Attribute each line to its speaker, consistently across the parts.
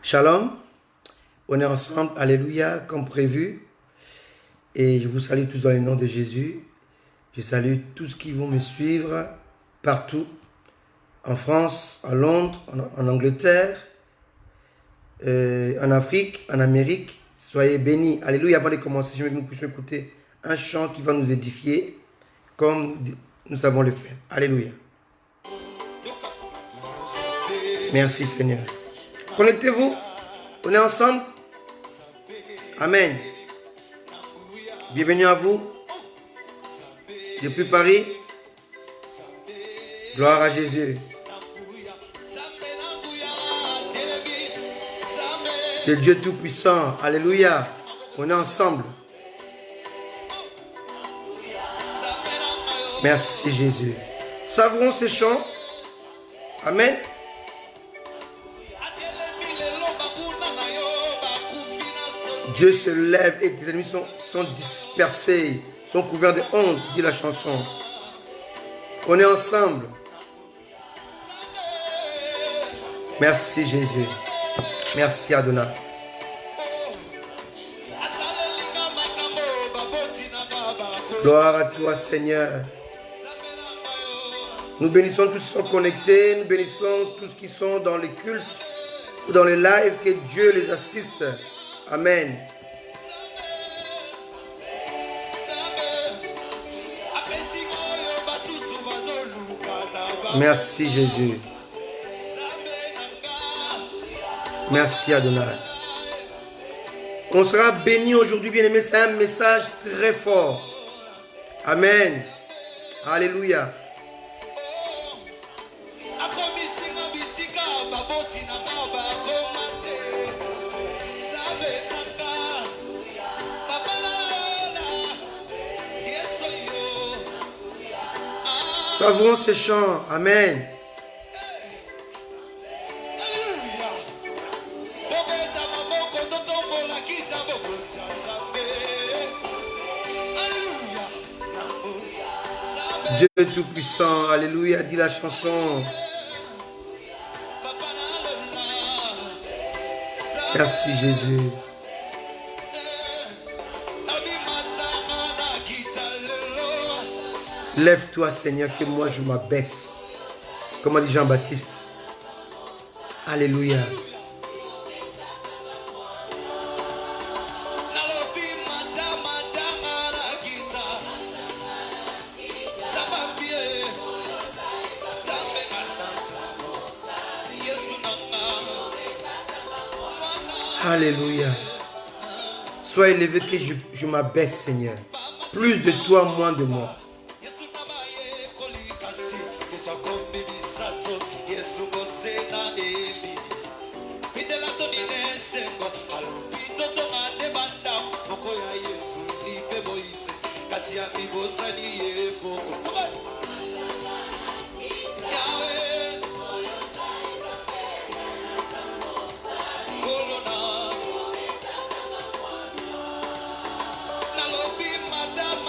Speaker 1: Shalom, on est ensemble, alléluia, comme prévu. Et je vous salue tous dans le nom de Jésus. Je salue tous qui vont me suivre partout, en France, à Londres, en Angleterre, en Afrique, en Amérique. Soyez bénis. Alléluia. Avant de commencer, je veux que nous puissions écouter un chant qui va nous édifier comme nous savons le faire. Alléluia. Merci Seigneur. Connectez-vous. On est ensemble. Amen. Bienvenue à vous. Depuis Paris. Gloire à Jésus. Le Dieu Tout-Puissant. Alléluia. On est ensemble. Merci Jésus. Savourons ces chants. Amen. Dieu se lève et tes ennemis sont dispersés, sont couverts de honte, dit la chanson. On est ensemble. Merci Jésus. Merci Adonai. Gloire à toi Seigneur. Nous bénissons tous qui sont connectés, nous bénissons tous qui sont dans les cultes ou dans les lives, que Dieu les assiste. Amen. Merci Jésus. Merci Adonai. On sera béni aujourd'hui, bien-aimé. C'est un message très fort. Amen. Alléluia. Savourons ces chants. Amen. Dieu Tout-Puissant. Alléluia, dit la chanson. Merci Jésus. Lève-toi Seigneur, que moi je m'abaisse. Comme a dit Jean-Baptiste. Alléluia. Alléluia. Sois élevé que je m'abaisse Seigneur. Plus de toi, moins de moi.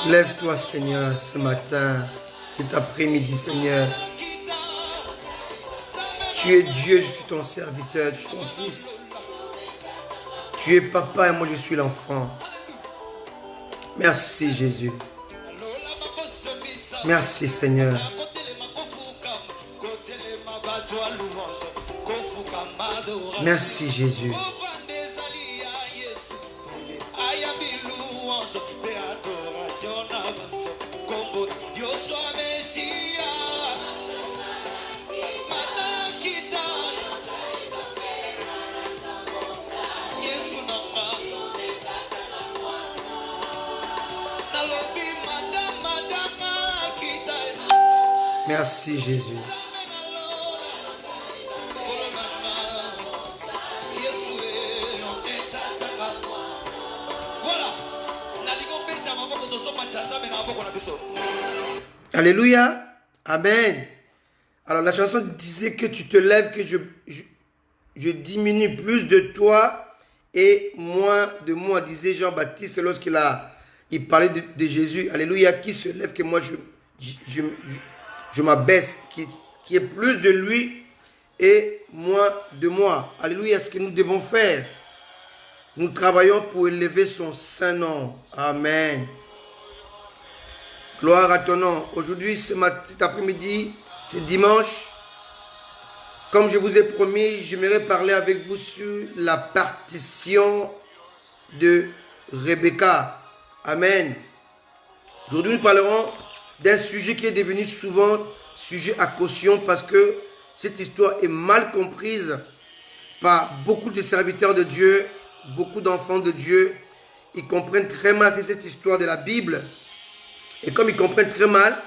Speaker 1: Lève-toi Seigneur ce matin, cet après-midi Seigneur. Tu es Dieu, je suis ton serviteur, je suis ton fils. Tu es papa et moi je suis l'enfant. Merci Jésus. Merci Seigneur. Merci Jésus. Merci Jésus. Alléluia. Amen. Alors la chanson disait que tu te lèves, que je diminue, plus de toi et moins de moi, disait Jean-Baptiste lorsqu'il parlait de Jésus. Alléluia. Qui se lève, que moi je m'abaisse, qui est plus de lui et moins de moi. Alléluia, ce que nous devons faire. Nous travaillons pour élever son saint nom. Amen. Gloire à ton nom. Aujourd'hui, cet après-midi, c'est dimanche. Comme je vous ai promis, j'aimerais parler avec vous sur la partition de Rebecca. Amen. Aujourd'hui, nous parlerons d'un sujet qui est devenu souvent sujet à caution parce que cette histoire est mal comprise par beaucoup de serviteurs de Dieu, beaucoup d'enfants de Dieu. Ils comprennent très mal cette histoire de la Bible. Et comme ils comprennent très mal,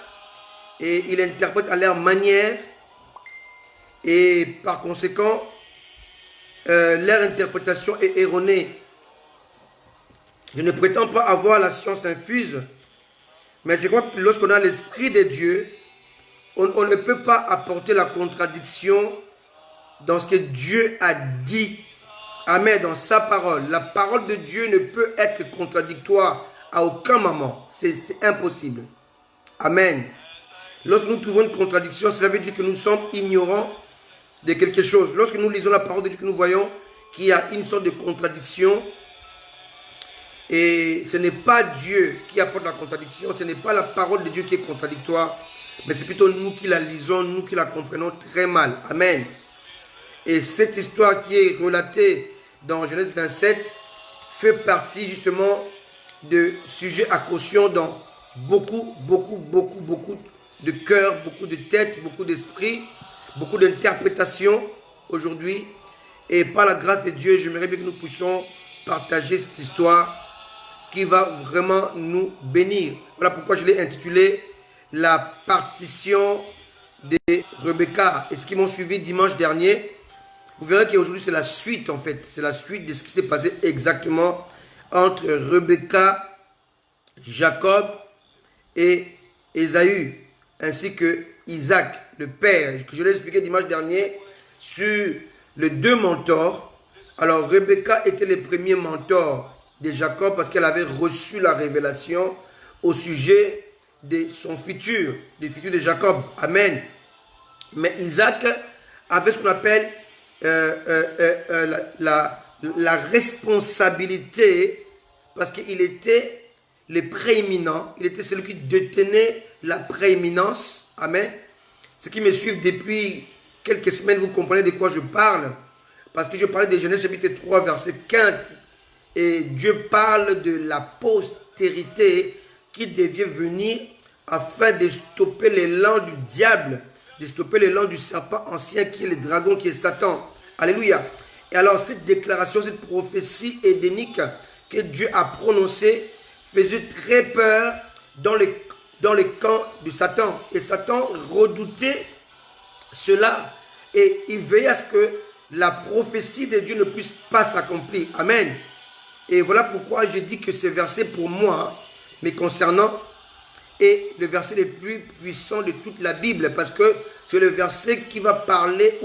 Speaker 1: et ils l'interprètent à leur manière, et par conséquent, leur interprétation est erronée. Je ne prétends pas avoir la science infuse, mais je crois que lorsqu'on a l'Esprit de Dieu, on ne peut pas apporter la contradiction dans ce que Dieu a dit. Amen, dans sa parole. La parole de Dieu ne peut être contradictoire à aucun moment. C'est impossible. Amen. Lorsque nous trouvons une contradiction, cela veut dire que nous sommes ignorants de quelque chose. Lorsque nous lisons la parole de Dieu, que nous voyons qu'il y a une sorte de contradiction, et ce n'est pas Dieu qui apporte la contradiction, ce n'est pas la parole de Dieu qui est contradictoire, mais c'est plutôt nous qui la lisons, nous qui la comprenons très mal. Amen. Et cette histoire qui est relatée dans Genèse 27 fait partie justement de sujets à caution dans beaucoup de cœurs, beaucoup de têtes, beaucoup d'esprits, beaucoup d'interprétations aujourd'hui. Et par la grâce de Dieu, j'aimerais bien que nous puissions partager cette histoire qui va vraiment nous bénir. Voilà pourquoi je l'ai intitulé La partition de Rebecca. Et ceux qui m'ont suivi dimanche dernier, vous verrez qu'aujourd'hui c'est la suite en fait. C'est la suite de ce qui s'est passé exactement entre Rebecca, Jacob et Ésaü, ainsi que Isaac, le père. Que je l'ai expliqué dimanche dernier sur les deux mentors. Alors Rebecca était le premier mentor de Jacob parce qu'elle avait reçu la révélation au sujet de son futur, du futur de Jacob. Amen. Mais Isaac avait ce qu'on appelle la responsabilité parce qu'il était le prééminent, il était celui qui détenait la prééminence. Amen. Ceux qui me suivent depuis quelques semaines, vous comprenez de quoi je parle. Parce que je parlais de Genèse chapitre 3, verset 15. Et Dieu parle de la postérité qui devait venir afin de stopper l'élan du diable, de stopper l'élan du serpent ancien qui est le dragon, qui est Satan. Alléluia. Et alors cette déclaration, cette prophétie édénique que Dieu a prononcée faisait très peur dans le camp de Satan. Et Satan redoutait cela. Et il veillait à ce que la prophétie de Dieu ne puisse pas s'accomplir. Amen. Et voilà pourquoi je dis que ce verset pour moi, mais concernant, est le verset le plus puissant de toute la Bible. Parce que c'est le verset qui va parler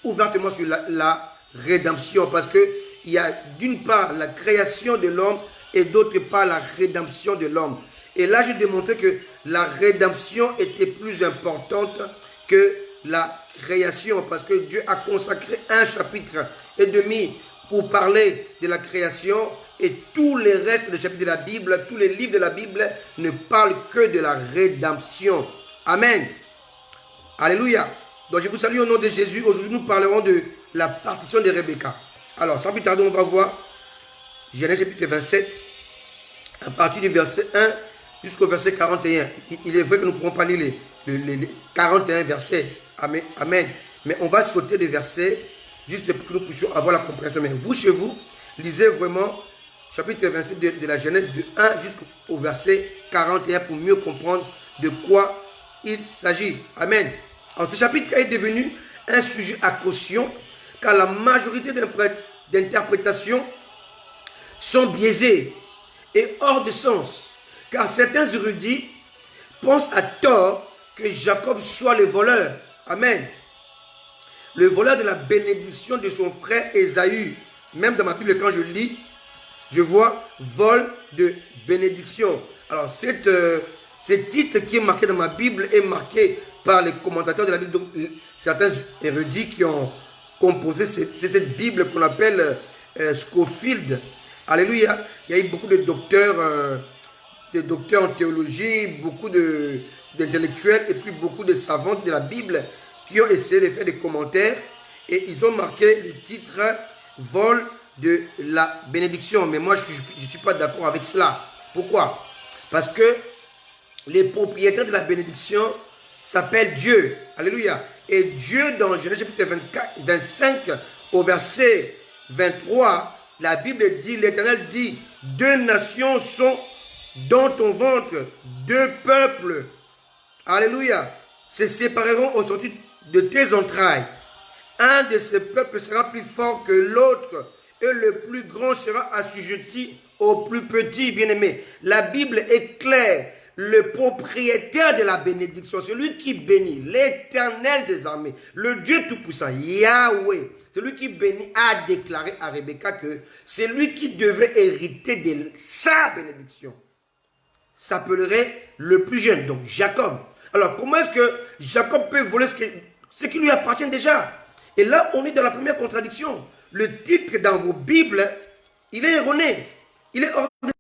Speaker 1: ouvertement sur la rédemption. Parce qu'il y a d'une part la création de l'homme et d'autre part la rédemption de l'homme. Et là, j'ai démontré que la rédemption était plus importante que la création, parce que Dieu a consacré un chapitre et demi pour parler de la création, et tous les restes des chapitres de la Bible, tous les livres de la Bible ne parlent que de la rédemption. Amen. Alléluia. Donc je vous salue au nom de Jésus. Aujourd'hui nous parlerons de la partition de Rebecca. Alors sans plus tarder, on va voir Genèse chapitre 27 à partir du verset 1 jusqu'au verset 41. Il est vrai que nous ne pourrons pas lire les 41 versets. Amen. Amen. Mais on va sauter des versets juste pour que nous puissions avoir la compréhension. Mais vous, chez vous, lisez vraiment chapitre 27 de la Genèse de 1 jusqu'au verset 41 pour mieux comprendre de quoi il s'agit. Amen. Alors ce chapitre est devenu un sujet à caution car la majorité d'interprétations sont biaisées et hors de sens. Car certains érudits pensent à tort que Jacob soit le voleur. Amen. Le voleur de la bénédiction de son frère Ésaü. Même dans ma Bible, quand je lis, je vois vol de bénédiction. Alors, ce titre qui est marqué dans ma Bible est marqué par les commentateurs de la Bible, donc certains érudits qui ont composé cette Bible qu'on appelle Scofield. Alléluia. Il y a eu beaucoup de docteurs en théologie, beaucoup d'intellectuels et puis beaucoup de savants de la Bible qui ont essayé de faire des commentaires et ils ont marqué le titre vol de la bénédiction. Mais moi, je ne suis pas d'accord avec cela. Pourquoi? Parce que les propriétaires de la bénédiction s'appellent Dieu. Alléluia. Et Dieu, dans Genèse chapitre 25, au verset 23, la Bible dit, l'Éternel dit, deux nations sont dans ton ventre, deux peuples, alléluia, se sépareront au sortir de tes entrailles. Un de ces peuples sera plus fort que l'autre, et le plus grand sera assujetti au plus petit. Bien-aimé, la Bible est claire. Le propriétaire de la bénédiction, celui qui bénit, l'Éternel des armées, le Dieu Tout-Puissant, Yahweh, celui qui bénit, a déclaré à Rebecca que c'est lui qui devait hériter de sa bénédiction. S'appellerait le plus jeune, donc Jacob. Alors, comment est-ce que Jacob peut voler ce qui lui appartient déjà? Et là, on est dans la première contradiction. Le titre dans vos Bibles, il est erroné. Il est hors de...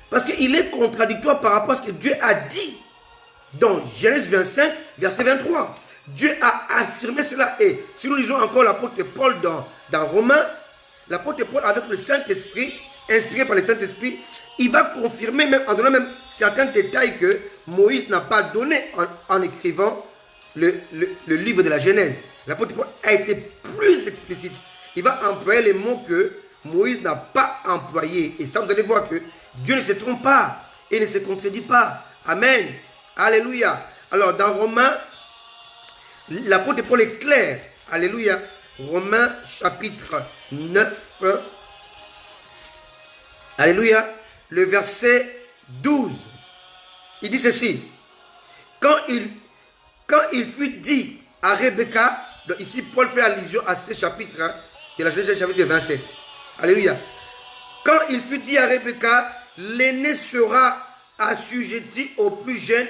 Speaker 1: Parce qu'il est contradictoire par rapport à ce que Dieu a dit dans Genèse 25, verset 23. Dieu a affirmé cela. Et si nous lisons encore l'apôtre Paul dans Romains, l'apôtre Paul avec le Saint-Esprit, inspiré par le Saint-Esprit, il va confirmer, même en donnant même certains détails que Moïse n'a pas donné en écrivant le livre de la Genèse. L'apôtre Paul a été plus explicite. Il va employer les mots que Moïse n'a pas employés. Et ça, vous allez voir que Dieu ne se trompe pas et ne se contredit pas. Amen. Alléluia. Alors, dans Romains, l'apôtre Paul est clair. Alléluia. Romains chapitre 9. Alléluia. Le verset 12. Il dit ceci. Quand il fut dit à Rebecca, donc ici Paul fait allusion à ce chapitre de la Genèse chapitre 27. Alléluia. Quand il fut dit à Rebecca, l'aîné sera assujetti au plus jeune,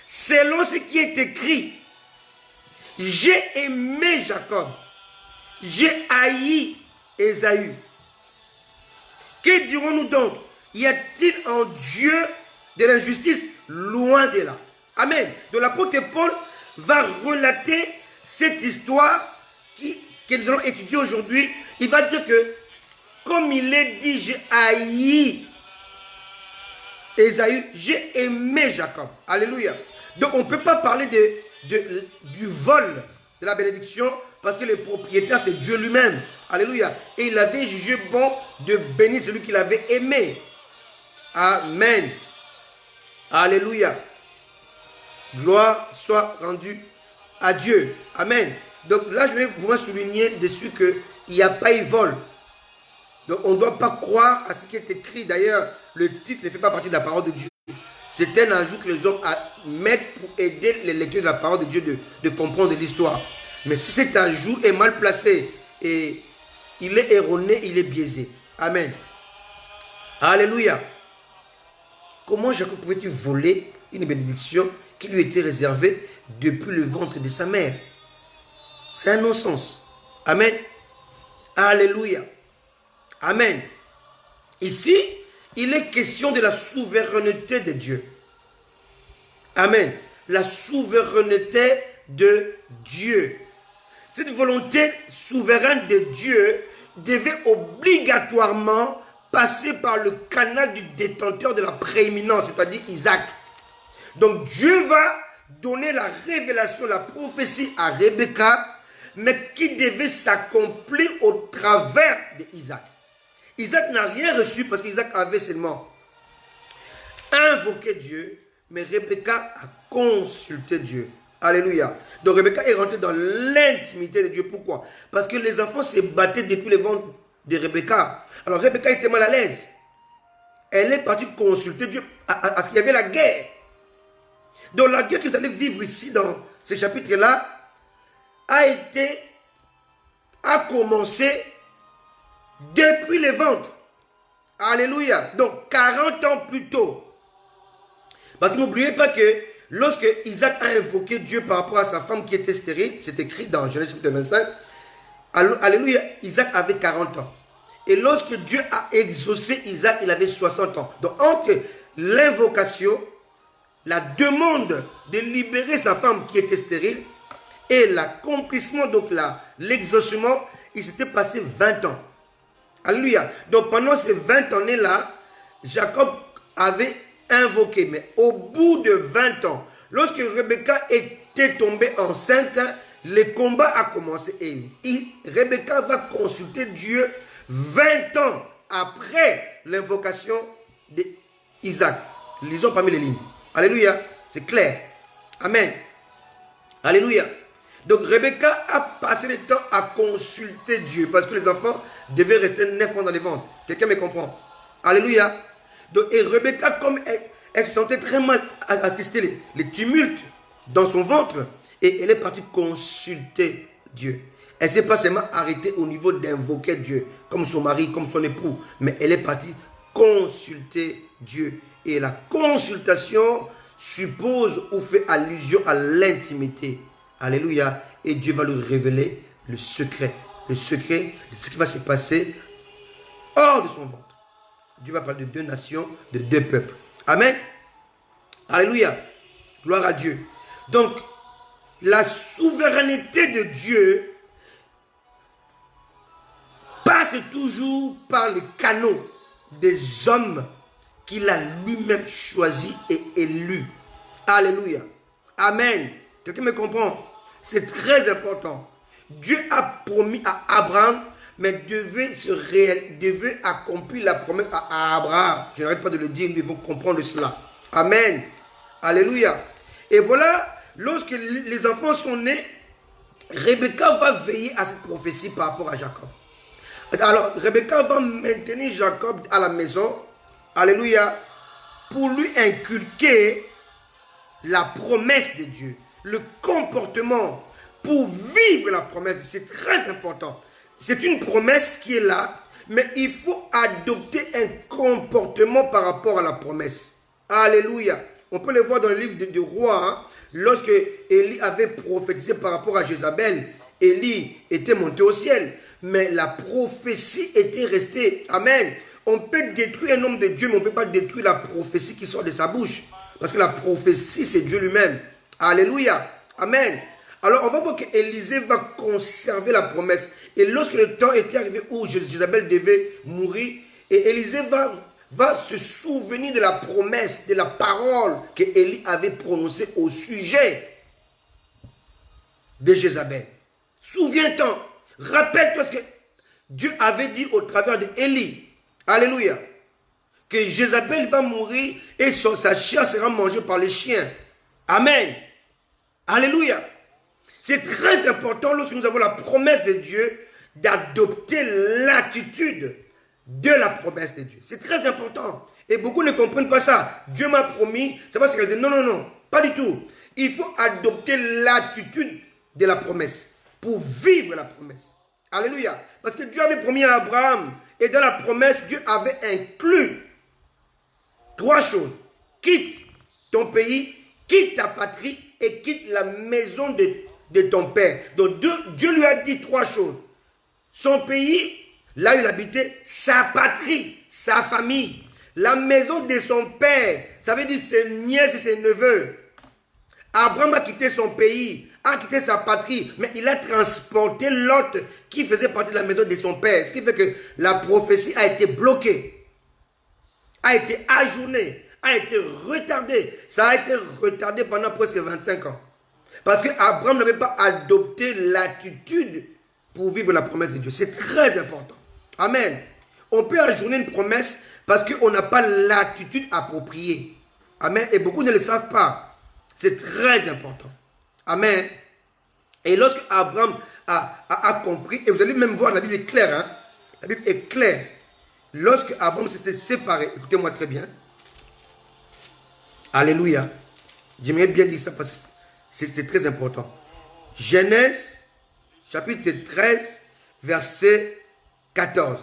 Speaker 1: selon ce qui est écrit. J'ai aimé Jacob, j'ai haï Ésaü. Que dirons-nous donc? Y a-t-il en Dieu de l'injustice? Loin de là. Amen. Donc l'apôtre Paul va relater cette histoire que nous allons étudier aujourd'hui. Il va dire que, comme il est dit, j'ai haï Ésaü, j'ai aimé Jacob. Alléluia. Donc on ne peut pas parler du vol de la bénédiction parce que le propriétaire c'est Dieu lui-même. Alléluia. Et il avait jugé bon de bénir celui qu'il avait aimé. Amen. Alléluia. Gloire soit rendue à Dieu. Amen. Donc là, je vais vous souligner dessus qu'il n'y a pas eu vol. Donc on ne doit pas croire à ce qui est écrit. D'ailleurs, le titre ne fait pas partie de la parole de Dieu. C'est un ajout que les hommes mettent pour aider les lecteurs de la parole de Dieu de comprendre l'histoire. Mais si cet ajout est mal placé et il est erroné, il est biaisé. Amen. Alléluia. Comment Jacob pouvait-il voler une bénédiction qui lui était réservée depuis le ventre de sa mère? C'est un non-sens. Amen. Alléluia. Amen. Ici, il est question de la souveraineté de Dieu. Amen. La souveraineté de Dieu. Cette volonté souveraine de Dieu devait obligatoirement passer par le canal du détenteur de la prééminence, c'est-à-dire Isaac. Donc Dieu va donner la révélation, la prophétie à Rebecca, mais qui devait s'accomplir au travers d'Isaac. Isaac n'a rien reçu parce qu'Isaac avait seulement invoqué Dieu, mais Rebecca a consulté Dieu. Alléluia. Donc Rebecca est rentrée dans l'intimité de Dieu. Pourquoi? Parce que les enfants se battaient depuis le ventre de Rebecca. Alors Rebecca était mal à l'aise. Elle est partie consulter Dieu parce qu'il y avait la guerre. Donc la guerre que vous allez vivre ici dans ce chapitre-là a commencé depuis le ventre. Alléluia. Donc 40 ans plus tôt. Parce que n'oubliez pas que lorsque Isaac a invoqué Dieu par rapport à sa femme qui était stérile, c'est écrit dans Genèse chapitre 25, alléluia, Isaac avait 40 ans. Et lorsque Dieu a exaucé Isaac, il avait 60 ans. Donc entre l'invocation, la demande de libérer sa femme qui était stérile et l'accomplissement, donc l'exaucement, il s'était passé 20 ans. Alléluia. Donc pendant ces 20 années-là, Jacob avait invoqué. Mais au bout de 20 ans, lorsque Rebecca était tombée enceinte, le combat a commencé. Et Rebecca va consulter Dieu 20 ans après l'invocation d'Isaac. Lisons parmi les lignes. Alléluia. C'est clair. Amen. Alléluia. Donc Rebecca a passé le temps à consulter Dieu parce que les enfants devaient rester 9 mois dans les ventres. Quelqu'un me comprend? Alléluia. Donc, et Rebecca, comme elle se sentait très mal à ce que c'était les tumultes dans son ventre, et elle est partie consulter Dieu. Elle ne s'est pas seulement arrêtée au niveau d'invoquer Dieu, comme son mari, comme son époux, mais elle est partie consulter Dieu. Et la consultation suppose ou fait allusion à l'intimité. Alléluia. Et Dieu va lui révéler le secret. Le secret de ce qui va se passer hors de son ventre. Dieu va parler de 2 nations, de 2 peuples. Amen. Alléluia. Gloire à Dieu. Donc, la souveraineté de Dieu passe toujours par les canaux des hommes qu'il a lui-même choisis et élus. Alléluia. Amen. Quelqu'un me comprend? C'est très important. Dieu a promis à Abraham, mais devait accomplir la promesse à Abraham. Je n'arrête pas de le dire, mais vous comprendre cela. Amen. Alléluia. Et voilà, lorsque les enfants sont nés, Rebecca va veiller à cette prophétie par rapport à Jacob. Alors, Rebecca va maintenir Jacob à la maison. Alléluia. Pour lui inculquer la promesse de Dieu. Le comportement pour vivre la promesse. C'est très important. C'est une promesse qui est là, mais il faut adopter un comportement par rapport à la promesse. Alléluia. On peut le voir dans le livre de Rois, hein, lorsque Élie avait prophétisé par rapport à Jézabel. Élie était monté au ciel, mais la prophétie était restée. Amen. On peut détruire un homme de Dieu, mais on ne peut pas détruire la prophétie qui sort de sa bouche. Parce que la prophétie, c'est Dieu lui-même. Alléluia. Amen. Alors, on va voir qu'Élisée va conserver la promesse. Et lorsque le temps était arrivé où Jézabel devait mourir, et Élisée va se souvenir de la promesse, de la parole qu'Élie avait prononcée au sujet de Jézabel. Souviens-toi, rappelle-toi ce que Dieu avait dit au travers d'Élie. Alléluia. Que Jézabel va mourir et sa chair sera mangée par les chiens. Amen. Alléluia. C'est très important lorsque nous avons la promesse de Dieu d'adopter l'attitude de la promesse de Dieu. C'est très important. Et beaucoup ne comprennent pas ça. Dieu m'a promis, ça va se réaliser. Non, non, non. Pas du tout. Il faut adopter l'attitude de la promesse pour vivre la promesse. Alléluia. Parce que Dieu avait promis à Abraham. Et dans la promesse, Dieu avait inclus 3 choses. Quitte ton pays, quitte ta patrie et quitte la maison de ton père. Donc Dieu lui a dit 3 choses. Son pays, là où il habitait, sa patrie, sa famille, la maison de son père, ça veut dire ses nièces et ses neveux. Abraham a quitté son pays, a quitté sa patrie, mais il a transporté Lot qui faisait partie de la maison de son père. Ce qui fait que la prophétie a été bloquée, a été ajournée, a été retardée. Ça a été retardé pendant presque 25 ans. Parce que Abraham n'avait pas adopté l'attitude pour vivre la promesse de Dieu. C'est très important. Amen. On peut ajourner une promesse parce qu'on n'a pas l'attitude appropriée. Amen. Et beaucoup ne le savent pas. C'est très important. Amen. Et lorsque Abraham a compris, et vous allez même voir, la Bible est claire. Hein? La Bible est claire. Lorsque Abraham s'était séparé, écoutez-moi très bien. Alléluia. J'aimerais bien dire ça parce que c'est très important. Genèse, chapitre 13, verset 14.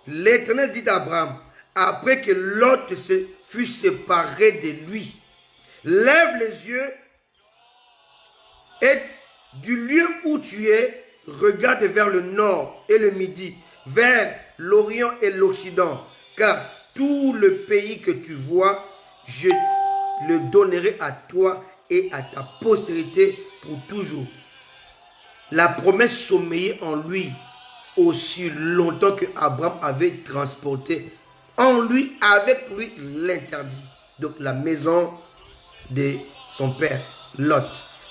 Speaker 1: L'Éternel dit à Abraham, après que Lot se fut séparé de lui, lève les yeux et du lieu où tu es, regarde vers le nord et le midi, vers l'Orient et l'Occident, car tout le pays que tu vois, je le donnerai à toi et à ta postérité pour toujours. La promesse sommeillait en lui aussi longtemps que Abraham avait transporté en lui, avec lui, l'interdit. Donc la maison de son père, Lot.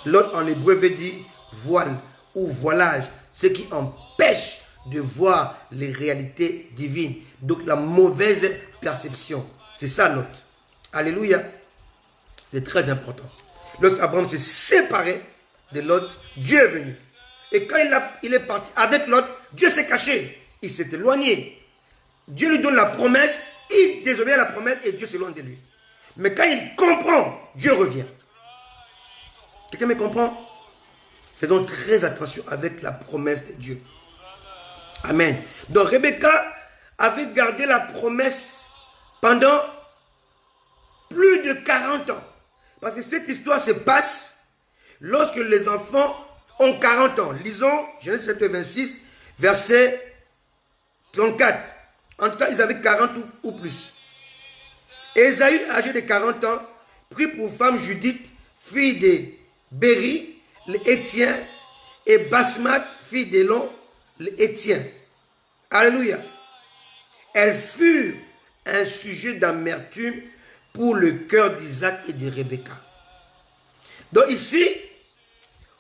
Speaker 1: Lot en hébreu veut dire voile ou voilage, ce qui empêche de voir les réalités divines. Donc la mauvaise perception. C'est ça Lot. Alléluia. C'est très important. Lorsqu'Abraham s'est séparé de Lot, Dieu est venu. Et quand il est parti avec Lot, Dieu s'est caché. Il s'est éloigné. Dieu lui donne la promesse, il désobéit à la promesse et Dieu s'éloigne de lui. Mais quand il comprend, Dieu revient. Quelqu'un me comprend? Faisons très attention avec la promesse de Dieu. Amen. Donc Rebecca avait gardé la promesse pendant plus de 40 ans. Parce que cette histoire se passe lorsque les enfants ont 40 ans. Lisons Genèse chapitre 26, verset 34. En tout cas, ils avaient 40 ou plus. Ésaü, âgé de 40 ans, prit pour femme Judith, fille de Béri, l'Héthien, et Basmat, fille d'Élon, l'Héthien. Alléluia. Elles furent un sujet d'amertume pour le cœur d'Isaac et de Rebecca. Donc ici,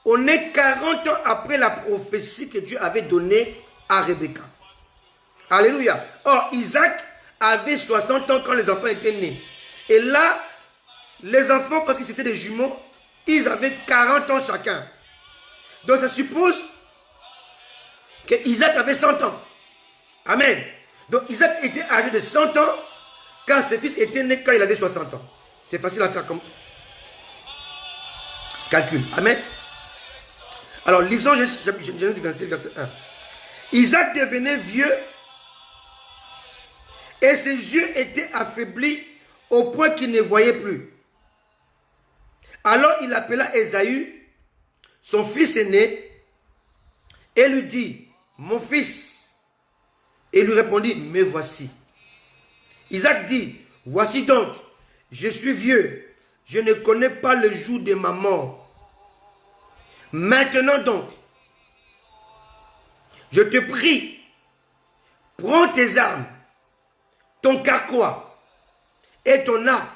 Speaker 1: on est 40 ans après la prophétie que Dieu avait donnée à Rebecca. Alléluia. Or, Isaac avait 60 ans quand les enfants étaient nés. Et là, les enfants, parce que c'était des jumeaux, ils avaient 40 ans chacun. Donc ça suppose que Isaac avait 100 ans. Amen. Donc Isaac était âgé de 100 ans quand ses fils étaient nés quand il avait 60 ans. C'est facile à faire comme calcul. Amen. Alors lisons Genèse 26, verset 1. Isaac devenait vieux et ses yeux étaient affaiblis au point qu'il ne voyait plus. Alors il appela Ésaü, son fils aîné, et lui dit, mon fils. Et lui répondit, me voici. Isaac dit, voici donc, je suis vieux, je ne connais pas le jour de ma mort. Maintenant donc, je te prie, prends tes armes, ton carquois et ton arc,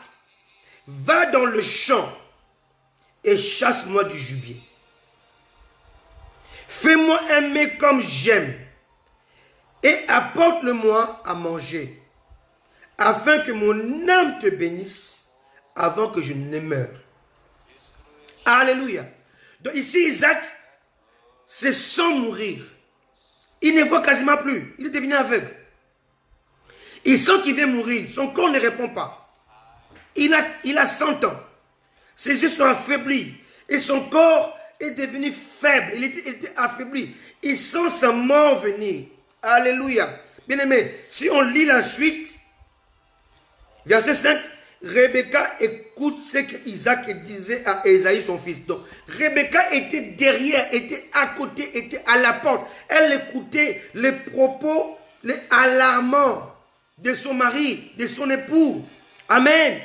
Speaker 1: va dans le champ et chasse-moi du gibier. Fais-moi un mets comme j'aime et apporte-le-moi à manger, afin que mon âme te bénisse avant que je ne meure. Alléluia. Donc ici, Isaac, c'est sans mourir. Il ne voit quasiment plus. Il est devenu aveugle. Il sent qu'il veut mourir. Son corps ne répond pas. Il a 100 ans. Ses yeux sont affaiblis. Et son corps est devenu faible. Il était affaibli. Il sent sa mort venir. Alléluia. Bien-aimé, si on lit la suite, verset 5, Rebecca écoute ce que Isaac disait à Ésaü son fils. Donc, Rebecca était derrière, était à côté, était à la porte. Elle écoutait les propos, les alarmants de son mari, de son époux. Amen.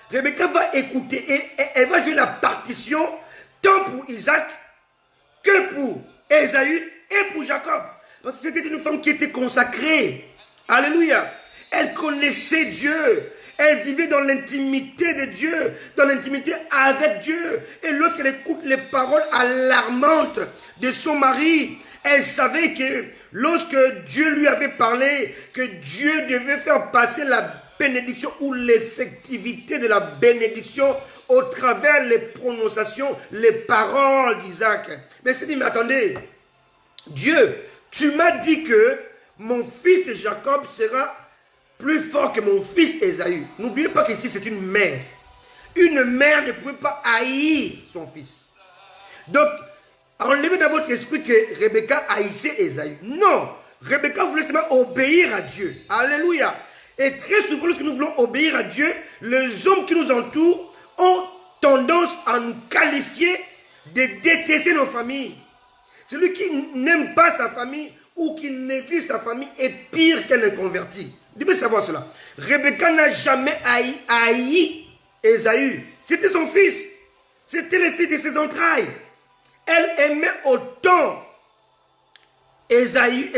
Speaker 1: Rebecca va écouter et elle va jouer la partition tant pour Isaac que pour Ésaü et pour Jacob. Parce que c'était une femme qui était consacrée. Alléluia. Elle connaissait Dieu. Elle vivait dans l'intimité de Dieu, dans l'intimité avec Dieu. Et lorsqu'elle écoute les paroles alarmantes de son mari, elle savait que lorsque Dieu lui avait parlé, que Dieu devait faire passer la bénédiction ou l'effectivité de la bénédiction au travers les prononciations, les paroles d'Isaac. Mais elle s'est dit, mais attendez, Dieu, tu m'as dit que mon fils Jacob sera plus fort que mon fils Ésaü. N'oubliez pas qu'ici c'est une mère. Une mère ne pouvait pas haïr son fils. Donc, enlevez dans votre esprit que Rebecca haïssait Ésaü. Non, Rebecca voulait seulement obéir à Dieu. Alléluia. Et très souvent, lorsque nous voulons obéir à Dieu, les hommes qui nous entourent ont tendance à nous qualifier de détester nos familles. Celui qui n'aime pas sa famille ou qui néglige sa famille est pire qu'un inconverti. Vous devez savoir cela. Rebecca n'a jamais haï Ésaü. C'était son fils. C'était le fils de ses entrailles. Elle aimait autant Ésaü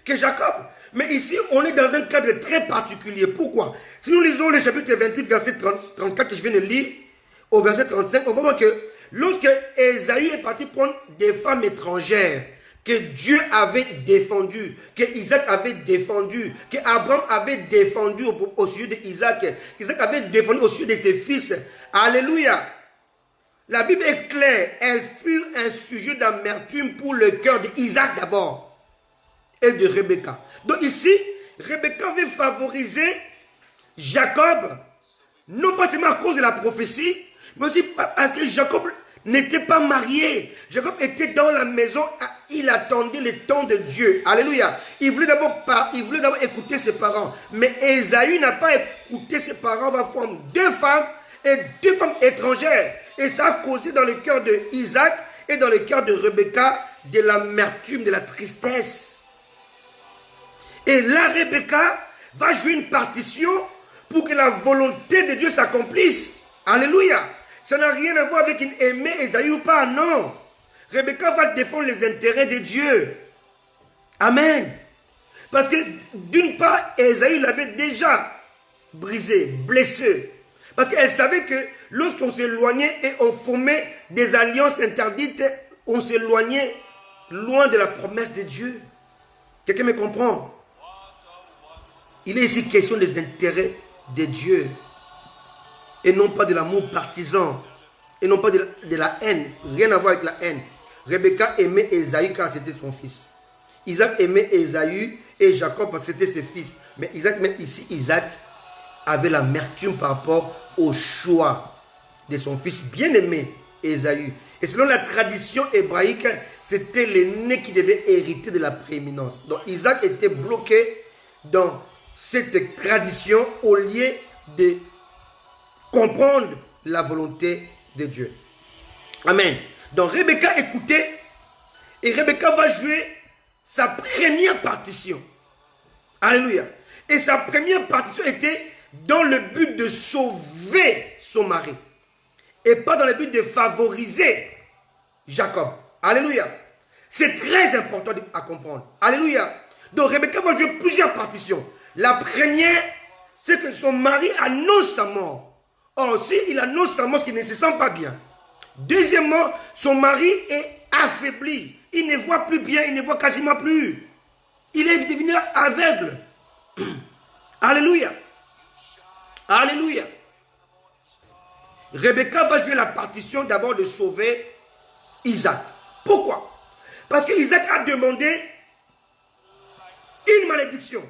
Speaker 1: que Jacob. Mais ici, on est dans un cadre très particulier. Pourquoi? Si nous lisons le chapitre 28, verset 34 que je viens de lire, au verset 35, on va voir que lorsque Ésaü est parti prendre des femmes étrangères, que Dieu avait défendu, que Isaac avait défendu, que Abraham avait défendu au sujet d'Isaac, Isaac avait défendu au sujet de ses fils. Alléluia. La Bible est claire, elles furent un sujet d'amertume pour le cœur d'Isaac d'abord et de Rebecca. Donc ici, Rebecca veut favoriser Jacob, non pas seulement à cause de la prophétie, mais aussi parce que Jacob n'était pas marié. Jacob était dans la maison, il attendait le temps de Dieu. Alléluia. Il voulait d'abord écouter ses parents. Mais Ésaü n'a pas écouté ses parents, va prendre deux femmes et deux femmes étrangères. Et ça a causé dans le cœur d'Isaac et dans le cœur de Rebecca de l'amertume, de la tristesse. Et là, Rebecca va jouer une partition pour que la volonté de Dieu s'accomplisse. Alléluia. Ça n'a rien à voir avec une aimée Ésaü ou pas, non. Rebecca va défendre les intérêts de Dieu. Amen. Parce que d'une part, Ésaü l'avait déjà brisé, blessé. Parce qu'elle savait que lorsqu'on s'éloignait et on formait des alliances interdites, on s'éloignait loin de la promesse de Dieu. Quelqu'un me comprend? Il est ici question des intérêts de Dieu. Et non pas de l'amour partisan. Et non pas de la haine. Rien à voir avec la haine. Rebecca aimait Ésaü car c'était son fils. Isaac aimait Ésaü et Jacob parce que c'était ses fils. Mais Isaac avait l'amertume par rapport au choix de son fils bien-aimé Ésaü. Et selon la tradition hébraïque, c'était l'aîné qui devait hériter de la prééminence. Donc Isaac était bloqué dans cette tradition au lieu de comprendre la volonté de Dieu. Amen. Donc Rebecca écoutait et Rebecca va jouer sa première partition. Alléluia. Et sa première partition était dans le but de sauver son mari et pas dans le but de favoriser Jacob. Alléluia. C'est très important à comprendre. Alléluia. Donc Rebecca va jouer plusieurs partitions. La première, c'est que son mari annonce sa mort. Or, s'il annonce sa mort, c'est qu'il ne se sent pas bien. Deuxièmement, son mari est affaibli. Il ne voit plus bien, il ne voit quasiment plus. Il est devenu aveugle. Alléluia. Alléluia. Rebecca va jouer la partition d'abord de sauver Isaac. Pourquoi? Parce que Isaac a demandé une malédiction.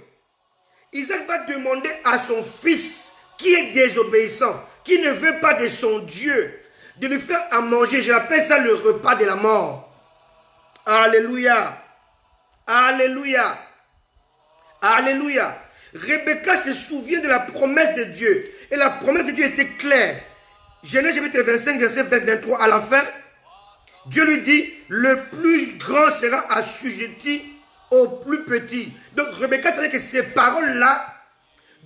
Speaker 1: Isaac va demander à son fils qui est désobéissant, qui ne veut pas de son Dieu, de lui faire à manger. Je l'appelle ça le repas de la mort. Alléluia. Alléluia. Alléluia. Rebecca se souvient de la promesse de Dieu. Et la promesse de Dieu était claire. Genèse chapitre 25, verset 23. À la fin, Dieu lui dit, le plus grand sera assujetti au plus petit. Donc Rebecca savait que ces paroles-là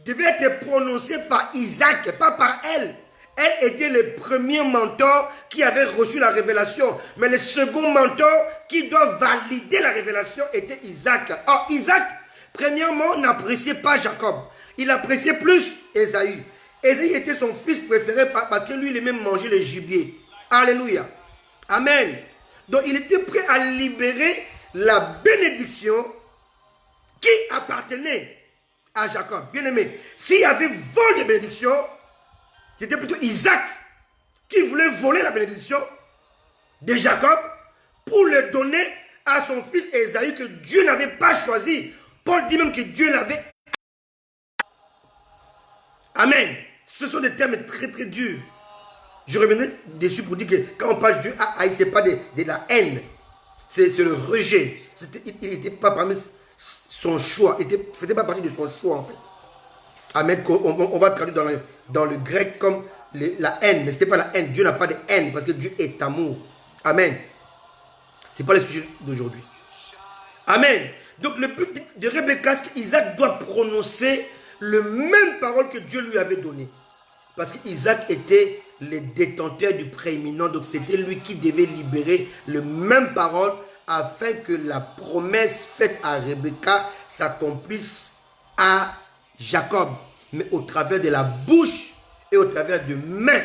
Speaker 1: devaient être prononcées par Isaac, pas par elle. Elle était le premier mentor qui avait reçu la révélation. Mais le second mentor qui doit valider la révélation était Isaac. Or, Isaac, premièrement, n'appréciait pas Jacob. Il appréciait plus Ésaü. Ésaü était son fils préféré parce que lui, il aimait manger le gibier. Alléluia. Amen. Donc, il était prêt à libérer la bénédiction qui appartenait à Jacob. Bien aimé, s'il y avait vol de bénédiction, c'était plutôt Isaac qui voulait voler la bénédiction de Jacob pour le donner à son fils Ésaü que Dieu n'avait pas choisi. Paul dit même que Dieu l'avait. Amen. Ce sont des termes très très durs. Je reviendrai dessus pour dire que quand on parle de Dieu, ce n'est pas de la haine. C'est le rejet. Il n'était pas parmi son choix. Il ne faisait pas partie de son choix en fait. Amen. On va traduire dans le grec comme la haine, mais ce n'était pas la haine. Dieu n'a pas de haine parce que Dieu est amour. Amen. Ce n'est pas le sujet d'aujourd'hui. Amen. Donc le but de Rebecca, c'est qu'Isaac doit prononcer le même parole que Dieu lui avait donné. Parce qu'Isaac était le détenteur du prééminent. Donc c'était lui qui devait libérer le même parole afin que la promesse faite à Rebecca s'accomplisse à Jacob. Mais au travers de la bouche et au travers de mains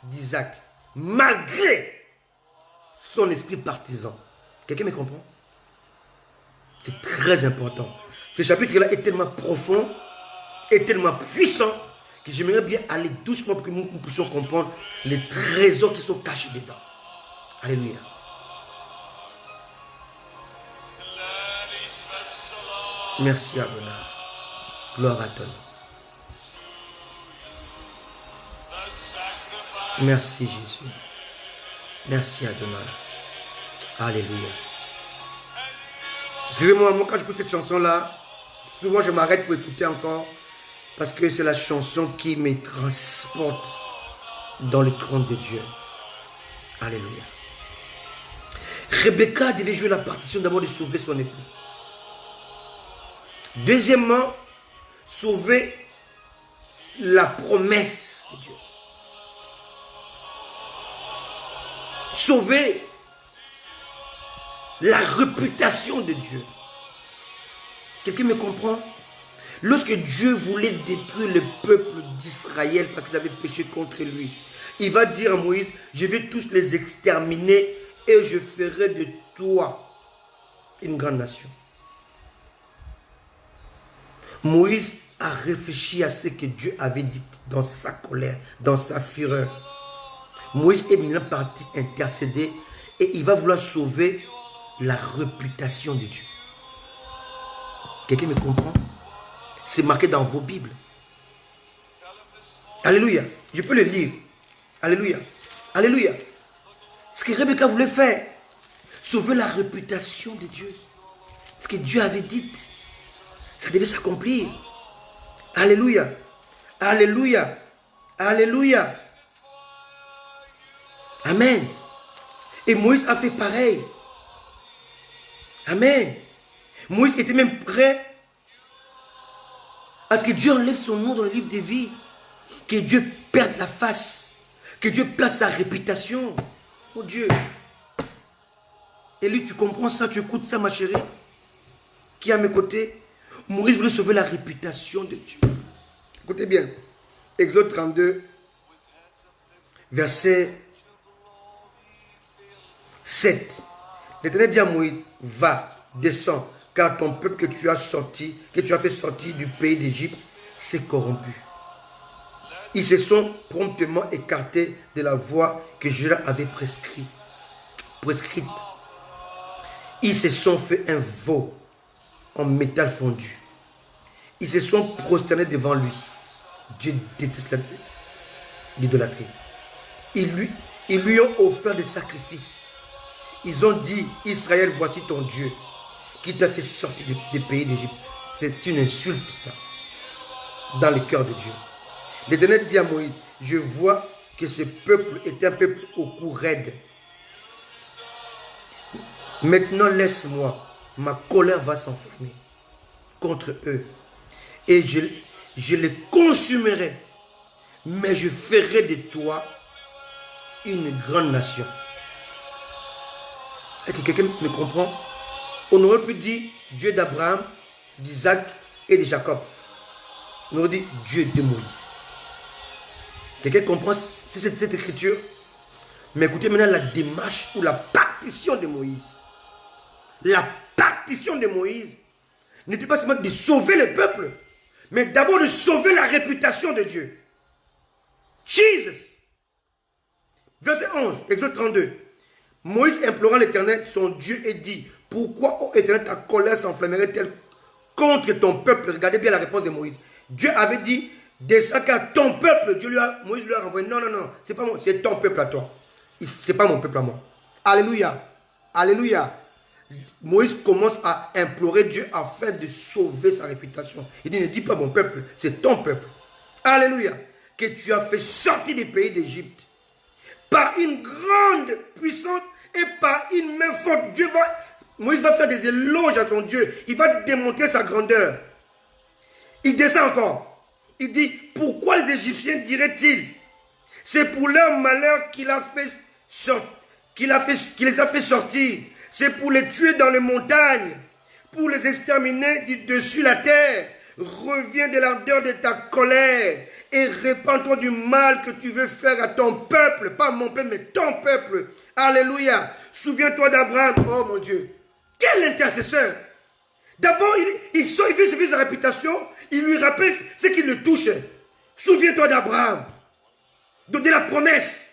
Speaker 1: d'Isaac. Malgré son esprit partisan. Quelqu'un me comprend? C'est très important. Ce chapitre-là est tellement profond et tellement puissant que j'aimerais bien aller doucement pour que nous puissions comprendre les trésors qui sont cachés dedans. Alléluia. Merci Adonai. Gloire à toi. Merci Jésus. Merci Adonai. Alléluia. Excusez-moi, moi quand j'écoute cette chanson-là, souvent je m'arrête pour écouter encore parce que c'est la chanson qui me transporte dans le trône de Dieu. Alléluia. Rebecca devait jouer la partition d'abord de sauver son époux. Deuxièmement, sauver la promesse de Dieu. Sauver la réputation de Dieu. Quelqu'un me comprend? Lorsque Dieu voulait détruire le peuple d'Israël parce qu'ils avaient péché contre lui, il va dire à Moïse, je vais tous les exterminer et je ferai de toi une grande nation. Moïse a réfléchi à ce que Dieu avait dit dans sa colère, dans sa fureur. Moïse est maintenant parti intercéder et il va vouloir sauver la réputation de Dieu. Quelqu'un me comprend? C'est marqué dans vos Bibles. Alléluia. Je peux le lire. Alléluia. Alléluia. Ce que Rebecca voulait faire, sauver la réputation de Dieu. Ce que Dieu avait dit, ça devait s'accomplir. Alléluia. Alléluia. Alléluia. Amen. Et Moïse a fait pareil. Amen. Moïse était même prêt à ce que Dieu enlève son nom dans le livre des vies. Que Dieu perde la face. Que Dieu place sa réputation. Oh Dieu. Et lui, tu comprends ça, tu écoutes ça, ma chérie? Qui est à mes côtés? Moïse voulait sauver la réputation de Dieu. Écoutez bien. Exode 32, verset 7. L'Éternel dit à Moïse, va, descends, car ton peuple que tu as fait sortir du pays d'Égypte, s'est corrompu. Ils se sont promptement écartés de la voie que je leur avais prescrite. Ils se sont fait un veau en métal fondu. Ils se sont prosternés devant lui. Dieu déteste l'idolâtrie. Ils lui ont offert des sacrifices. Ils ont dit, Israël, voici ton Dieu qui t'a fait sortir des pays d'Égypte. C'est une insulte, ça, dans le cœur de Dieu. L'Éternel dit à Moïse, je vois que ce peuple est un peuple au cou raide. Maintenant, laisse-moi, ma colère va s'enflammer contre eux. Et je les consumerai, mais je ferai de toi une grande nation. Est-ce que quelqu'un me comprend? On aurait pu dire Dieu d'Abraham, d'Isaac et de Jacob. On aurait dit Dieu de Moïse. Quelqu'un comprend cette écriture? Mais écoutez maintenant la démarche ou la partition de Moïse. La partition de Moïse n'était pas seulement de sauver le peuple, mais d'abord de sauver la réputation de Dieu. Jesus. Verset 11, Exode 32. Moïse implorant l'Éternel, son Dieu, et dit, pourquoi, ô Éternel, ta colère s'enflammerait-elle contre ton peuple? Regardez bien la réponse de Moïse. Dieu avait dit, descends car ton peuple, Moïse lui a renvoyé, non, c'est ton peuple à toi. Ce n'est pas mon peuple à moi. Alléluia. Alléluia. Moïse commence à implorer Dieu afin de sauver sa réputation. Il dit, ne dis pas mon peuple, c'est ton peuple. Alléluia. que tu as fait sortir du pays d'Égypte. Par une grande puissance et par une main forte. Moïse va faire des éloges à ton Dieu. Il va démontrer sa grandeur. Il descend encore. Il dit, pourquoi les Égyptiens diraient-ils? C'est pour leur malheur qu'il les a fait sortir. C'est pour les tuer dans les montagnes, pour les exterminer du dessus la terre. Reviens de l'ardeur de ta colère et répands-toi du mal que tu veux faire à ton peuple, pas mon peuple, mais ton peuple. Alléluia. Souviens-toi d'Abraham. Oh mon Dieu. Quel intercesseur. D'abord, il sort, il veut sa réputation, il lui rappelle ce qui le touche. Souviens-toi d'Abraham, de la promesse.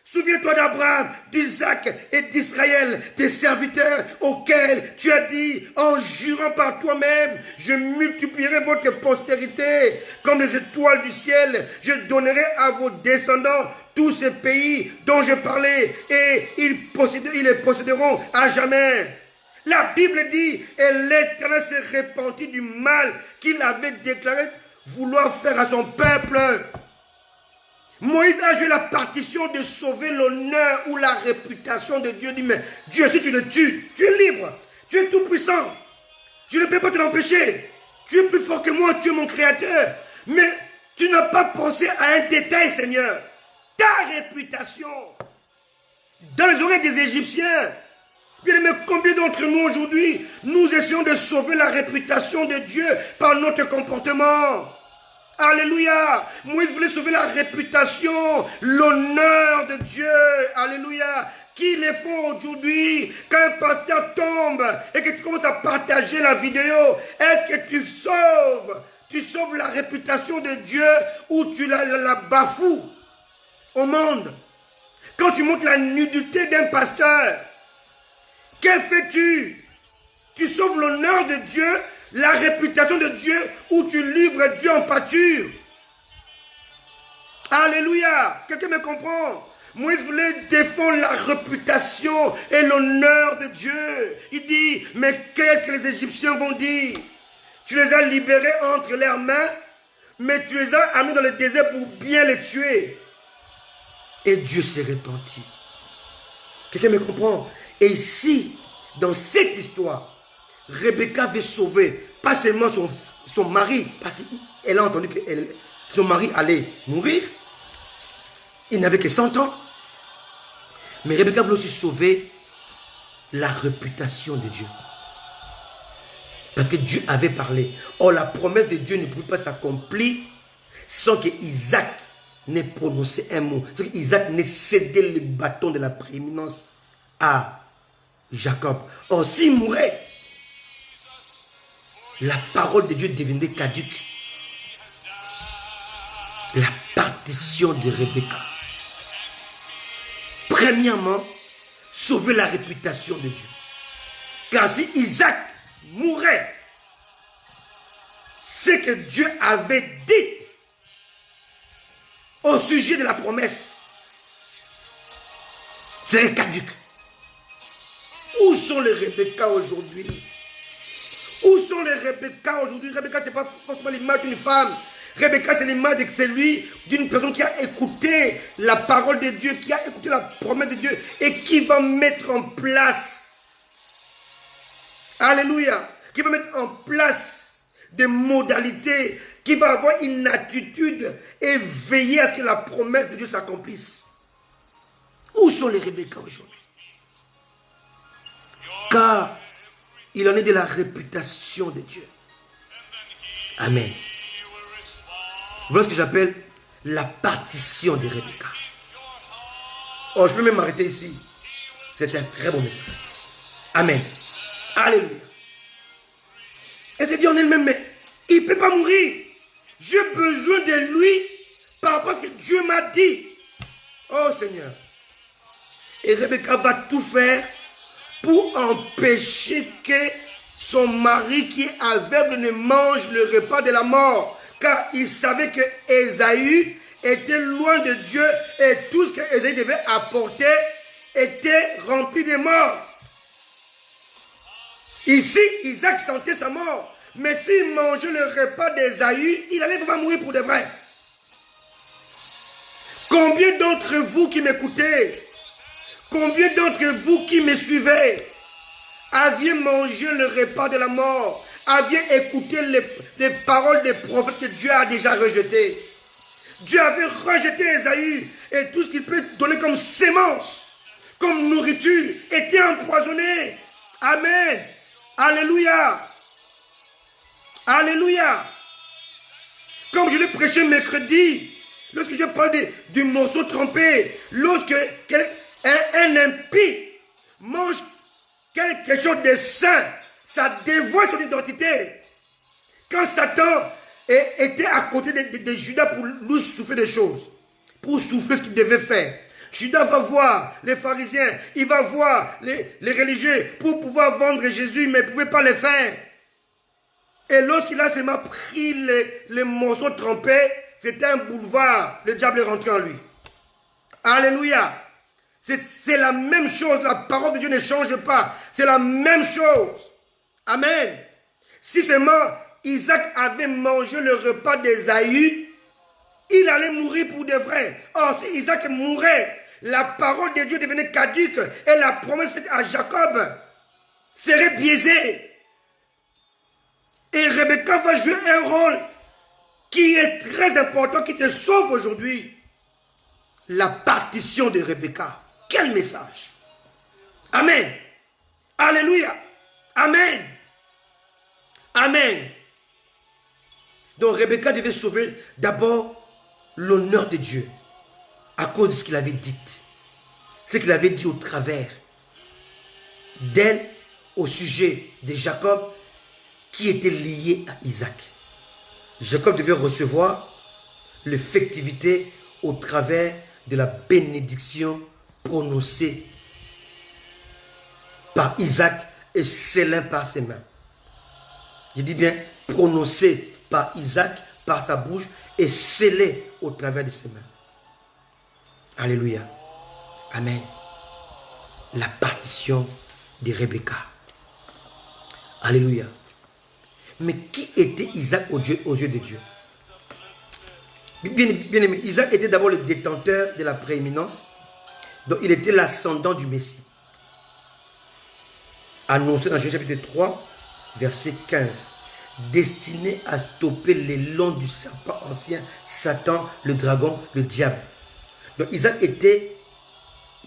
Speaker 1: Souviens-toi d'Abraham, d'Isaac et d'Israël, tes serviteurs auxquels tu as dit, en jurant par toi-même, je multiplierai votre postérité comme les étoiles du ciel. Je donnerai à vos descendants tous ces pays dont je parlais et ils les posséderont à jamais. La Bible dit, et l'Éternel s'est repenti du mal qu'il avait déclaré vouloir faire à son peuple. Moïse a joué la partition de sauver l'honneur ou la réputation de Dieu. Il dit, mais Dieu, si tu le tues, tu es libre. Tu es tout puissant. Je ne peux pas te l'empêcher. Tu es plus fort que moi, tu es mon créateur. Mais tu n'as pas pensé à un détail, Seigneur. Ta réputation. Dans les oreilles des Égyptiens. Bien aimé, combien d'entre nous aujourd'hui, nous essayons de sauver la réputation de Dieu par notre comportement? Alléluia. Moïse voulait sauver la réputation, l'honneur de Dieu. Alléluia. Qui les font aujourd'hui? Quand un pasteur tombe et que tu commences à partager la vidéo, est-ce que tu sauves la réputation de Dieu ou tu la bafoues au monde? Quand tu montres la nudité d'un pasteur, que fais-tu? Tu sauves l'honneur de Dieu, la réputation de Dieu, ou tu livres Dieu en pâture? Alléluia. Quelqu'un me comprend? Moïse voulait défendre la réputation et l'honneur de Dieu. Il dit, mais qu'est-ce que les Égyptiens vont dire? Tu les as libérés entre leurs mains, mais tu les as amenés dans le désert pour bien les tuer. Et Dieu s'est repenti. Quelqu'un me comprend? Et ici, dans cette histoire, Rebecca veut sauver, pas seulement son mari, parce qu'elle a entendu que son mari allait mourir. Il n'avait que 100 ans. Mais Rebecca voulait aussi sauver la réputation de Dieu. Parce que Dieu avait parlé. Or, la promesse de Dieu ne pouvait pas s'accomplir sans que Isaac n'ait prononcé un mot. Sans que Isaac n'ait cédé le bâton de la prééminence à Jacob. Or, s'il mourait, la parole de Dieu devenait caduque. La partition de Rebecca. Premièrement, sauver la réputation de Dieu. Car si Isaac mourait, ce que Dieu avait dit au sujet de la promesse serait caduque. Où sont les Rebecca aujourd'hui? Où sont les Rebecca aujourd'hui? Rebecca, ce n'est pas forcément l'image d'une femme. Rebecca, c'est l'image de celui d'une personne qui a écouté la parole de Dieu, qui a écouté la promesse de Dieu et qui va mettre en place, alléluia, qui va mettre en place des modalités, qui va avoir une attitude et veiller à ce que la promesse de Dieu s'accomplisse. Où sont les Rebecca aujourd'hui? Car il en est de la réputation de Dieu. Amen. Voilà ce que j'appelle la partition de Rebecca. Oh, je peux même m'arrêter ici. C'est un très bon message. Amen. Alléluia. Elle s'est dit en elle-même, mais il ne peut pas mourir. J'ai besoin de lui par rapport à ce que Dieu m'a dit. Oh Seigneur. Et Rebecca va tout faire pour empêcher que son mari qui est aveugle ne mange le repas de la mort. Car il savait que Ésaü était loin de Dieu et tout ce que Ésaü devait apporter était rempli de morts. Ici, Isaac sentait sa mort. Mais s'il mangeait le repas d'Ésaü, il allait vraiment mourir pour de vrai. Combien d'entre vous qui m'écoutez, combien d'entre vous qui me suivez, aviez mangé le repas de la mort, aviez écouté les paroles des prophètes que Dieu a déjà rejetées. Dieu avait rejeté Ésaïe et tout ce qu'il peut donner comme sémence, comme nourriture, était empoisonné. Amen. Alléluia. Alléluia. Comme je l'ai prêché mercredi, lorsque je parle du morceau trempé, lorsque un impie mange quelque chose de sain, ça dévoile son identité. Quand Satan était à côté de Judas pour lui souffler des choses, pour souffler ce qu'il devait faire, Judas va voir les pharisiens, il va voir les religieux pour pouvoir vendre Jésus, mais il ne pouvait pas le faire. Et lorsqu'il a seulement pris les morceaux trempés, c'était un boulevard, le diable est rentré en lui. Alléluia. C'est la même chose, la parole de Dieu ne change pas. C'est la même chose. Amen. Si seulement Isaac avait mangé le repas d'Ésaü, il allait mourir pour de vrai. Or, si Isaac mourait, la parole de Dieu devenait caduque et la promesse faite à Jacob serait biaisée. Et Rebecca va jouer un rôle qui est très important, qui te sauve aujourd'hui. La partition de Rebecca. Quel message! Amen. Alléluia. Amen. Amen. Donc Rebecca devait sauver d'abord l'honneur de Dieu à cause de ce qu'il avait dit. Ce qu'il avait dit au travers d'elle au sujet de Jacob qui était lié à Isaac. Jacob devait recevoir l'effectivité au travers de la bénédiction prononcée par Isaac et scellée par ses mains. Je dis bien prononcée par Isaac, par sa bouche et scellée au travers de ses mains. Alléluia. Amen. La partition de Rebecca. Alléluia. Mais qui était Isaac aux yeux de Dieu? Bien aimé, Isaac était d'abord le détenteur de la prééminence. Donc il était l'ascendant du Messie. Annoncé dans Genèse chapitre 3, verset 15. Destiné à stopper l'élan du serpent ancien, Satan, le dragon, le diable. Donc Isaac était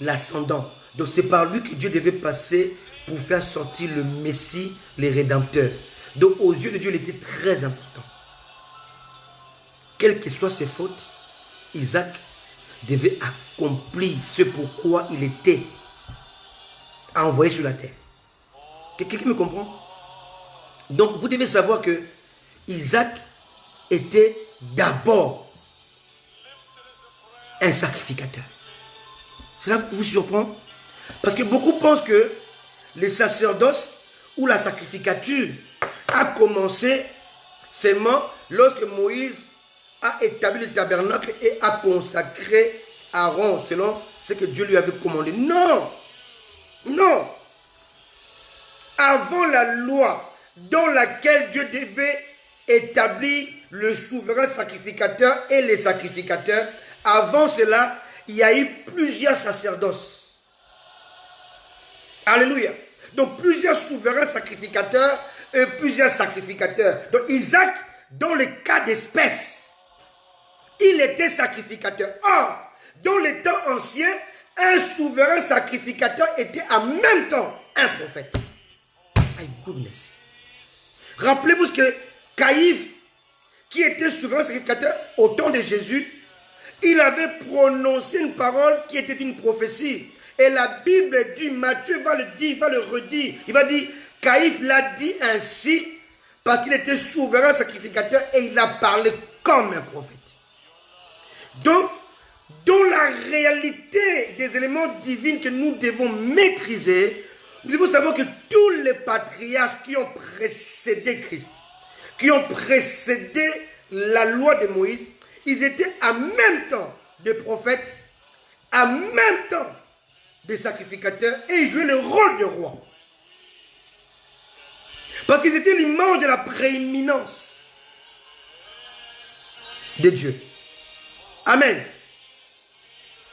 Speaker 1: l'ascendant. Donc c'est par lui que Dieu devait passer pour faire sortir le Messie, les rédempteurs. Donc aux yeux de Dieu, il était très important. Quelles que soient ses fautes, Isaac devait accomplir ce pourquoi il était envoyé sur la terre. Quelqu'un me comprend? Donc vous devez savoir que Isaac était d'abord un sacrificateur. Cela vous surprend? Parce que beaucoup pensent que le sacerdoce ou la sacrificature a commencé seulement lorsque Moïse a établi le tabernacle et a consacré Aaron selon ce que Dieu lui avait commandé. Non! Non! Avant la loi dans laquelle Dieu devait établir le souverain sacrificateur et les sacrificateurs, avant cela, il y a eu plusieurs sacerdoces. Alléluia. Donc plusieurs souverains sacrificateurs et plusieurs sacrificateurs. Donc Isaac, dans le cas d'espèce, il était sacrificateur. Or, dans les temps anciens, un souverain sacrificateur était en même temps un prophète. My goodness. Rappelez-vous que Caïphe, qui était souverain sacrificateur au temps de Jésus, il avait prononcé une parole qui était une prophétie. Et la Bible dit, Matthieu va le dire, va le redire. Il va dire, Caïphe l'a dit ainsi parce qu'il était souverain sacrificateur et il a parlé comme un prophète. Donc, dans la réalité des éléments divins que nous devons maîtriser, nous devons savoir que tous les patriarches qui ont précédé Christ, qui ont précédé la loi de Moïse, ils étaient en même temps des prophètes, en même temps des sacrificateurs et ils jouaient le rôle de roi. Parce qu'ils étaient l'image de la prééminence de Dieu. Amen.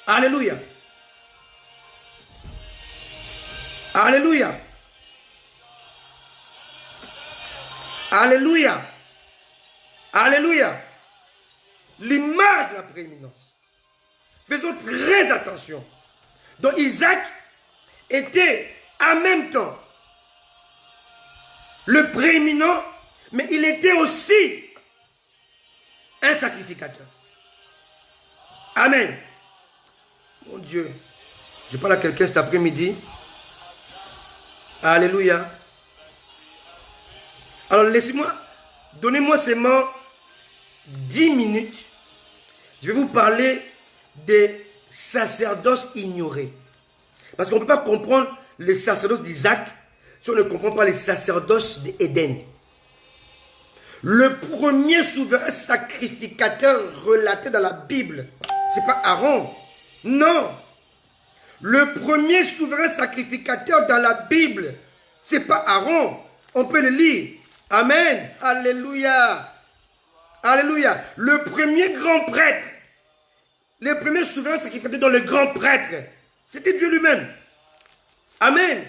Speaker 1: Alléluia. Alléluia. Alléluia. Alléluia. L'image de la prééminence. Faisons très attention. Donc Isaac était en même temps le prééminent, mais il était aussi un sacrificateur. Amen. Mon Dieu. Je parle à quelqu'un cet après-midi. Alléluia. Alors laissez-moi, donnez-moi seulement 10 minutes. Je vais vous parler des sacerdoces ignorés. Parce qu'on ne peut pas comprendre les sacerdoces d'Isaac si on ne comprend pas les sacerdoces d'Éden. Le premier souverain sacrificateur relaté dans la Bible, c'est pas Aaron. Non. Le premier souverain sacrificateur dans la Bible, c'est pas Aaron. On peut le lire. Amen. Alléluia. Alléluia. Le premier grand prêtre, le premier souverain sacrificateur dans le grand prêtre, c'était Dieu lui-même. Amen.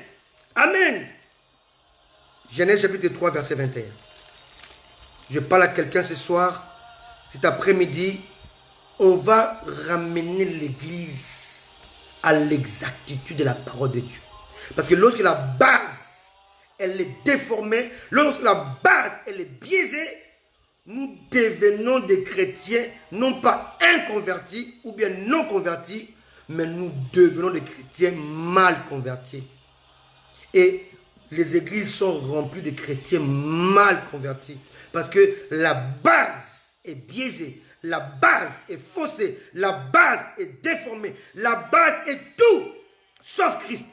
Speaker 1: Amen. Genèse chapitre 3, verset 21. Je parle à quelqu'un ce soir, cet après-midi, on va ramener l'église à l'exactitude de la parole de Dieu. Parce que lorsque la base, elle est déformée, lorsque la base, elle est biaisée, nous devenons des chrétiens, non pas inconvertis ou bien non convertis, mais nous devenons des chrétiens mal convertis. Et les églises sont remplies de chrétiens mal convertis. Parce que la base est biaisée, la base est faussée, la base est déformée, la base est tout, sauf Christ.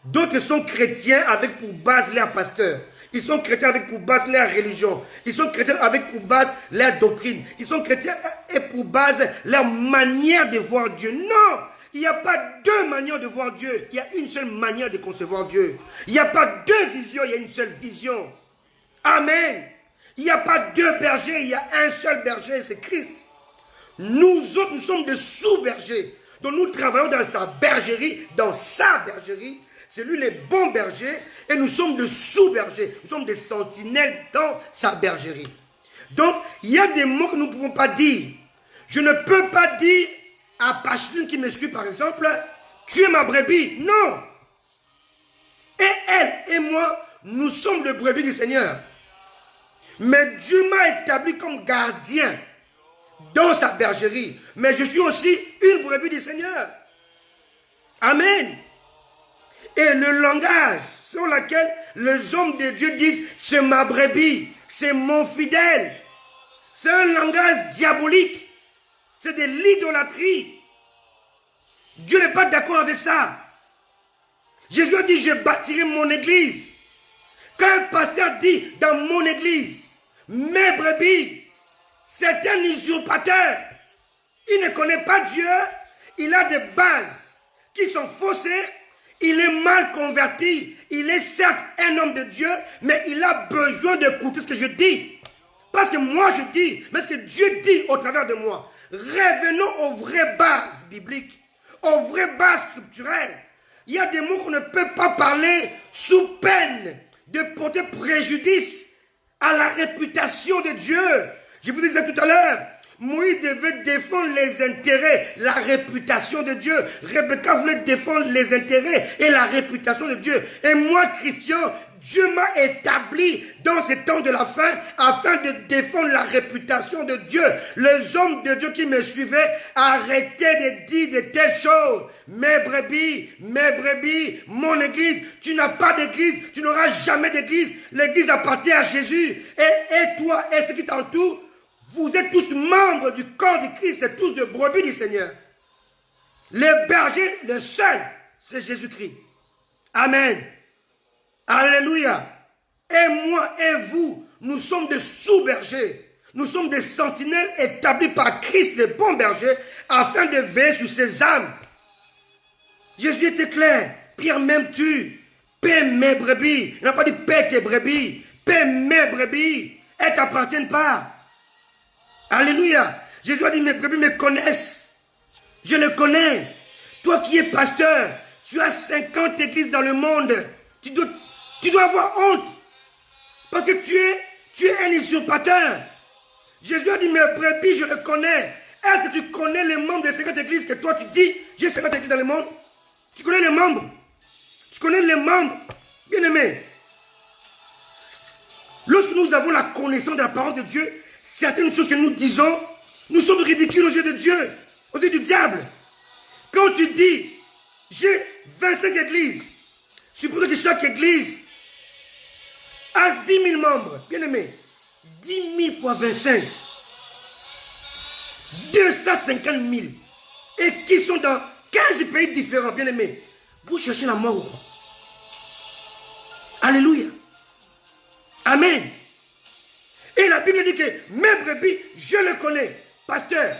Speaker 1: D'autres sont chrétiens avec pour base leur pasteur. Ils sont chrétiens avec pour base leur religion. Ils sont chrétiens avec pour base leur doctrine. Ils sont chrétiens et pour base leur manière de voir Dieu. Non! Il n'y a pas deux manières de voir Dieu. Il y a une seule manière de concevoir Dieu. Il n'y a pas deux visions, il y a une seule vision. Amen. Il n'y a pas deux bergers, il y a un seul berger, c'est Christ. Nous autres, nous sommes des sous-bergers. Donc nous travaillons dans sa bergerie, c'est lui le bon berger, et nous sommes des sous-bergers. Nous sommes des sentinelles dans sa bergerie. Donc, il y a des mots que nous ne pouvons pas dire. Je ne peux pas dire à Pacheline qui me suit, par exemple, tu es ma brebis. Non. Et elle et moi, nous sommes les brebis du Seigneur. Mais Dieu m'a établi comme gardien dans sa bergerie. Mais je suis aussi une brebis du Seigneur. Amen. Et le langage sur lequel les hommes de Dieu disent, c'est ma brebis, c'est mon fidèle. C'est un langage diabolique. C'est de l'idolâtrie. Dieu n'est pas d'accord avec ça. Jésus a dit, je bâtirai mon église. Quand un pasteur dit dans mon église, mes brebis, c'est un usurpateur. Il ne connaît pas Dieu. Il a des bases qui sont faussées. Il est mal converti. Il est certes un homme de Dieu, mais il a besoin d'écouter ce que je dis. Parce que moi je dis, mais ce que Dieu dit au travers de moi. Revenons aux vraies bases bibliques, aux vraies bases scripturelles. Il y a des mots qu'on ne peut pas parler sous peine de porter préjudice à la réputation de Dieu. Je vous disais tout à l'heure, Moïse devait défendre les intérêts, la réputation de Dieu. Rebecca voulait défendre les intérêts et la réputation de Dieu. Et moi, Christian, Dieu m'a établi dans ces temps de la fin afin de défendre la réputation de Dieu. Les hommes de Dieu qui me suivaient arrêtaient de dire de telles choses. Mes brebis, mon église. Tu n'as pas d'église, tu n'auras jamais d'église. L'église appartient à Jésus. Et toi et ceux qui t'entourent, vous êtes tous membres du corps de Christ, c'est tous des brebis du Seigneur. Le berger, le seul, c'est Jésus-Christ. Amen. Alléluia. Et moi et vous, nous sommes des sous-bergers. Nous sommes des sentinelles établis par Christ, le bon berger, afin de veiller sur ses âmes. Jésus était clair. Pierre, m'aimes-tu? Paie mes brebis. Il n'a pas dit paie tes brebis. Paie mes brebis. Elles ne t'appartiennent pas. Alléluia. Jésus a dit, mes brebis me connaissent. Je le connais. Toi qui es pasteur, tu as 50 églises dans le monde. Tu dois avoir honte. Parce que tu es un usurpateur. Jésus a dit, mes brebis, je le connais. Est-ce que tu connais les membres des 50 églises que toi tu dis, j'ai 50 églises dans le monde? Tu connais les membres? Tu connais les membres? Bien aimé. Lorsque nous avons la connaissance de la parole de Dieu, certaines choses que nous disons, nous sommes ridicules aux yeux de Dieu, aux yeux du diable. Quand tu dis, j'ai 25 églises, supposons que chaque église a 10 000 membres, bien aimé, 10 000 fois 25, 250 000, et qui sont dans 15 pays différents, bien aimé. Vous cherchez la mort ou quoi? Alléluia. Amen. Et la Bible dit que mes brebis, je le connais. Pasteur,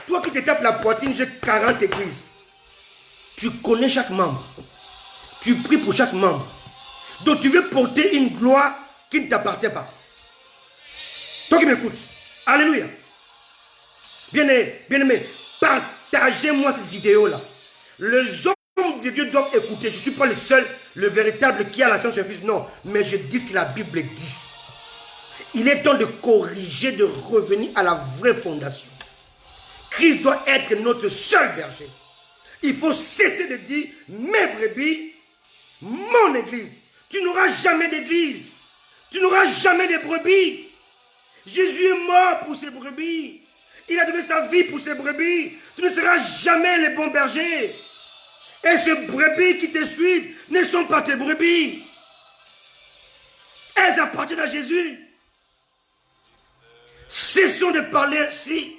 Speaker 1: toi qui te tapes la poitrine, j'ai 40 églises. Tu connais chaque membre. Tu pries pour chaque membre. Donc tu veux porter une gloire qui ne t'appartient pas. Toi qui m'écoutes. Alléluia. Bien-aimé, partagez-moi cette vidéo-là. Les hommes de Dieu doivent écouter. Je ne suis pas le seul, le véritable qui a la science infuse. Non, mais je dis ce que la Bible dit. Il est temps de corriger, de revenir à la vraie fondation. Christ doit être notre seul berger. Il faut cesser de dire, mes brebis, mon église. Tu n'auras jamais d'église. Tu n'auras jamais de brebis. Jésus est mort pour ses brebis. Il a donné sa vie pour ses brebis. Tu ne seras jamais le bon berger. Et ces brebis qui te suivent ne sont pas tes brebis. Elles appartiennent à Jésus. Cessons de parler ainsi.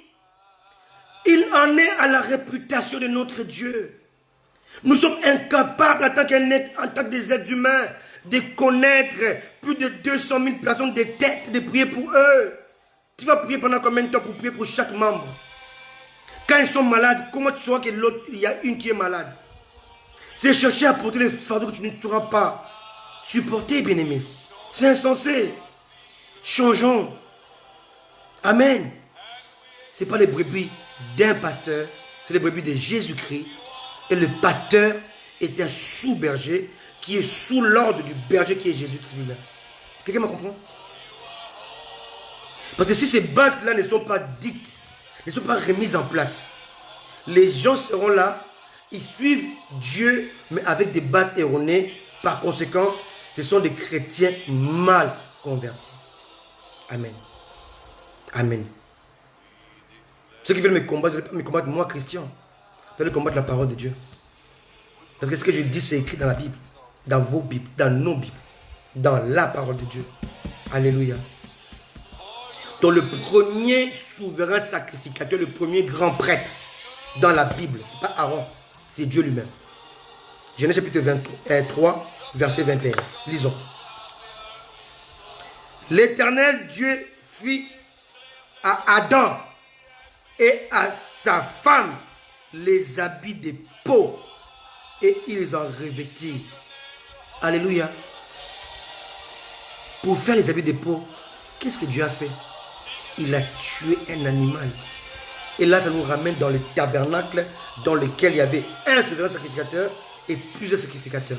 Speaker 1: Il en est à la réputation de notre Dieu. Nous sommes incapables en tant que des êtres humains de connaître plus de 200 000 personnes de tête, de prier pour eux. Tu vas prier pendant combien de temps pour prier pour chaque membre? Quand ils sont malades, comment tu sauras que l'autre, il y a une qui est malade? C'est chercher à porter les fardeaux que tu ne sauras pas supporter, bien-aimé. C'est insensé. Changeons. Amen. Ce n'est pas les brebis d'un pasteur, c'est les brebis de Jésus-Christ. Et le pasteur est un sous-berger qui est sous l'ordre du berger qui est Jésus-Christ lui-même. Quelqu'un m'a compris? Parce que si ces bases-là ne sont pas dites, ne sont pas remises en place, les gens seront là, ils suivent Dieu, mais avec des bases erronées. Par conséquent, ce sont des chrétiens mal convertis. Amen. Amen. Ceux qui veulent me combattre, ne veulent pas me combattre moi, Christian. Ils veulent combattre la parole de Dieu. Parce que ce que je dis, c'est écrit dans la Bible, dans vos Bibles, dans nos Bibles, dans la parole de Dieu. Alléluia. Donc le premier souverain sacrificateur, le premier grand prêtre dans la Bible, ce n'est pas Aaron, c'est Dieu lui-même. Genèse chapitre 23, verset 21. Lisons. L'Éternel Dieu fit à Adam et à sa femme les habits de peau et ils les en revêtirent. Alléluia. Pour faire les habits de peau, qu'est-ce que Dieu a fait? Il a tué un animal. Et là, ça nous ramène dans le tabernacle dans lequel il y avait un souverain sacrificateur et plusieurs sacrificateurs.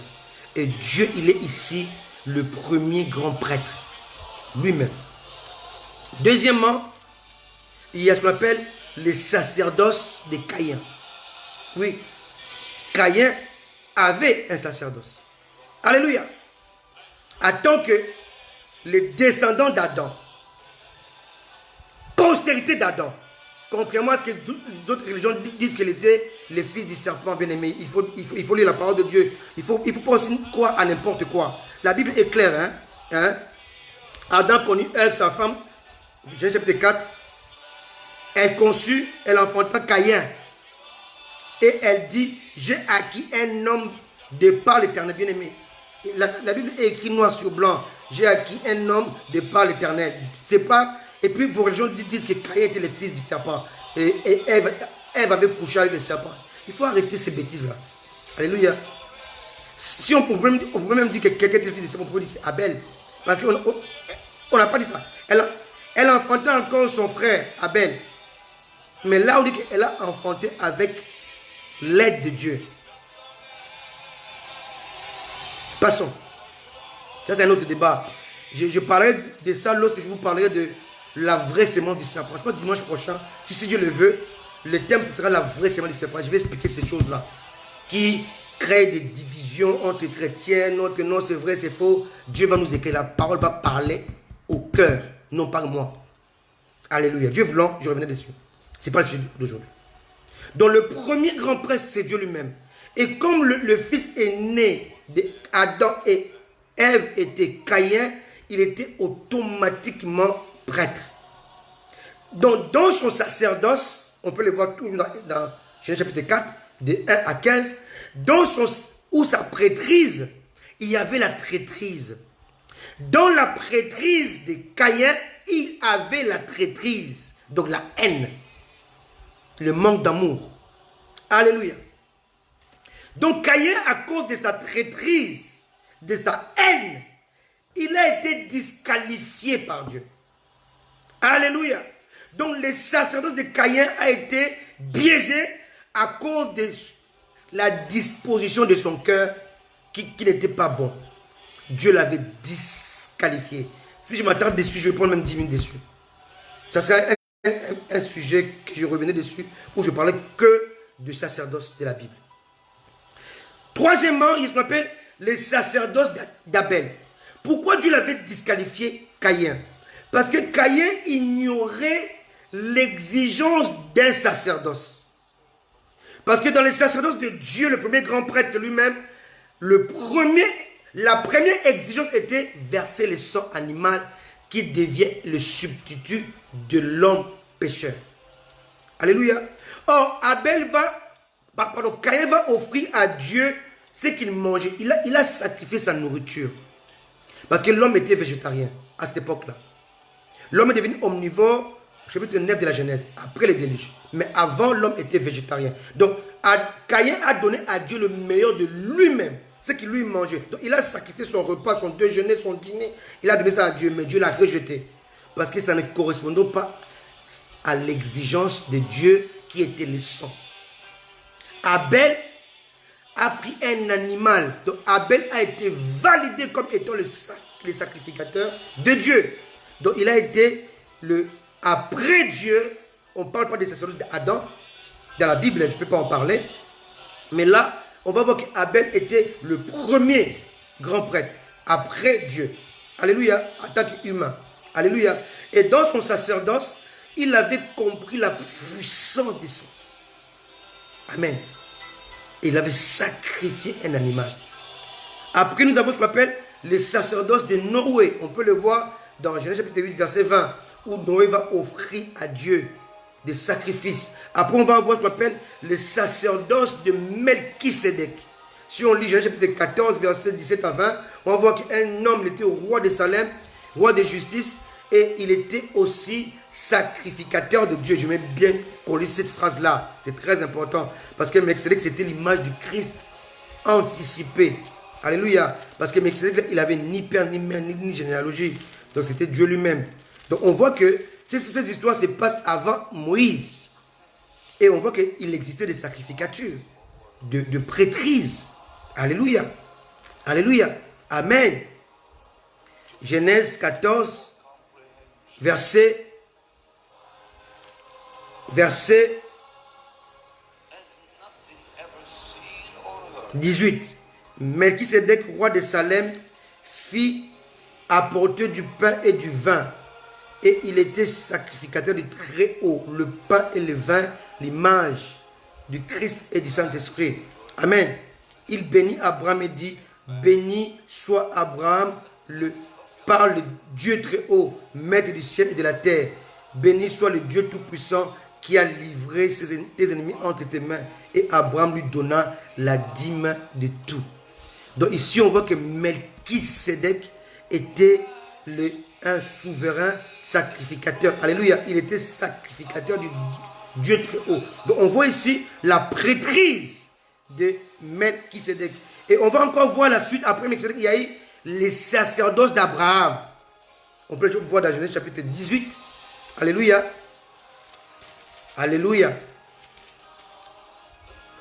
Speaker 1: Et Dieu, il est ici le premier grand prêtre, lui-même. Deuxièmement, il y a ce qu'on appelle les sacerdoces de Caïn. Oui, Caïn avait un sacerdoce. Alléluia. En tant que les descendants d'Adam, postérité d'Adam, contrairement à ce que les autres religions disent qu'il était le fils du serpent bien-aimé, il faut lire la parole de Dieu. Il faut pas aussi croire à n'importe quoi. La Bible est claire. Adam connut Ève, sa femme, Genèse chapitre 4. Elle conçut, elle enfanta Caïn. Et elle dit, j'ai acquis un homme de par l'Éternel, bien-aimé. La Bible est écrite noir sur blanc. J'ai acquis un homme de par l'Éternel. C'est pas. Et puis vos religions disent que Caïn était le fils du serpent. Et Ève avait couché avec le serpent. Il faut arrêter ces bêtises-là. Alléluia. Si on peut même dire que quelqu'un était le fils du serpent, on peut dire que c'est Abel. Parce qu'on n'a pas dit ça. Elle enfanta encore son frère, Abel. Mais là, on dit qu'elle a enfanté avec l'aide de Dieu. Passons. Ça, c'est un autre débat. Je parlerai de ça l'autre, je vous parlerai de la vraie sémence du serpent. Je crois que dimanche prochain, si Dieu le veut, le thème, ce sera la vraie sémence du serpent. Je vais expliquer ces choses-là qui créent des divisions entre chrétiens, entre non, c'est vrai, c'est faux. Dieu va nous écrire. La parole va parler au cœur, non pas moi. Alléluia. Dieu voulant, je revenais dessus. Ce n'est pas le sujet d'aujourd'hui. Donc le premier grand prêtre, c'est Dieu lui-même. Et comme le fils est né d'Adam et Ève était Caïn, il était automatiquement prêtre. Donc dans son sacerdoce, on peut le voir tout dans Genèse chapitre 4, de 1 à 15, où sa prêtrise, il y avait la traîtrise. Dans la prêtrise de Caïn, il avait la traîtrise, donc la haine, le manque d'amour. Alléluia. Donc Caïn, à cause de sa traîtrise, de sa haine, il a été disqualifié par Dieu. Alléluia. Donc le sacerdoce de Caïn a été biaisé à cause de la disposition de son cœur qui n'était pas bon. Dieu l'avait disqualifié. Si je m'attarde dessus, je vais prendre même 10 minutes dessus. Ça serait un sujet que je revenais dessus, où je parlais que du sacerdoce de la Bible. Troisièmement, il s'appelle le sacerdoce d'Abel. Pourquoi Dieu l'avait disqualifié Caïn? Parce que Caïn ignorait l'exigence d'un sacerdoce. Parce que dans le sacerdoce de Dieu, le premier grand prêtre lui-même, la première exigence était verser le sang animal qui devient le substitut de l'homme pécheur. Alléluia. Or, Caïn va offrir à Dieu ce qu'il mangeait. Il a sacrifié sa nourriture. Parce que l'homme était végétarien à cette époque-là. L'homme est devenu omnivore, chapitre 9 de la Genèse, après le déluge. Mais avant, l'homme était végétarien. Donc, Caïn a donné à Dieu le meilleur de lui-même, ce qu'il lui mangeait. Donc, il a sacrifié son repas, son déjeuner, son dîner. Il a donné ça à Dieu, mais Dieu l'a rejeté. Parce que ça ne correspondait pas à l'exigence de Dieu qui était le sang. Abel a pris un animal. Donc Abel a été validé comme étant le sacrificateur de Dieu. Donc il a été après Dieu. On ne parle pas des sacerdoces d'Adam. Dans la Bible, je ne peux pas en parler. Mais là, on va voir qu'Abel était le premier grand prêtre après Dieu. Alléluia, en tant qu'humain. Alléluia. Et dans son sacerdoce, il avait compris la puissance du sang. Amen. Il avait sacrifié un animal. Après, nous avons ce qu'on appelle le sacerdoce de Noé. On peut le voir dans Genèse chapitre 8, verset 20, où Noé va offrir à Dieu des sacrifices. Après, on va voir ce qu'on appelle le sacerdoce de Melchisédek. Si on lit Genèse chapitre 14, verset 17 à 20, on va voir qu'un homme était au roi de Salem, roi de justice, et il était aussi sacrificateur de Dieu. Je mets bien qu'on lise cette phrase-là. C'est très important. Parce que Melchisédek, c'était l'image du Christ anticipé. Alléluia. Parce que Melchisédek, il n'avait ni père, ni mère, ni généalogie. Donc c'était Dieu lui-même. Donc on voit que ces histoires se passent avant Moïse. Et on voit qu'il existait des sacrificatures, de prêtrises. Alléluia. Alléluia. Amen. Genèse 14, verset 18. Melchisédek, roi de Salem, fit apporter du pain et du vin. Et il était sacrificateur du Très-Haut. Le pain et le vin, l'image du Christ et du Saint-Esprit. Amen. Il bénit Abraham et dit, béni soit Abraham par le Dieu Très-Haut, maître du ciel et de la terre. Béni soit le Dieu Tout-Puissant qui a livré tes ennemis entre tes mains. Et Abraham lui donna la dîme de tout. Donc ici, on voit que Melchisédek était un souverain sacrificateur. Alléluia. Il était sacrificateur du Dieu Très-Haut. Donc on voit ici la prêtrise de Melchisédek. Et on va encore voir la suite. Après Melchisédek, il y a eu les sacerdoces d'Abraham. On peut le voir dans Genèse chapitre 18. Alléluia. Alléluia.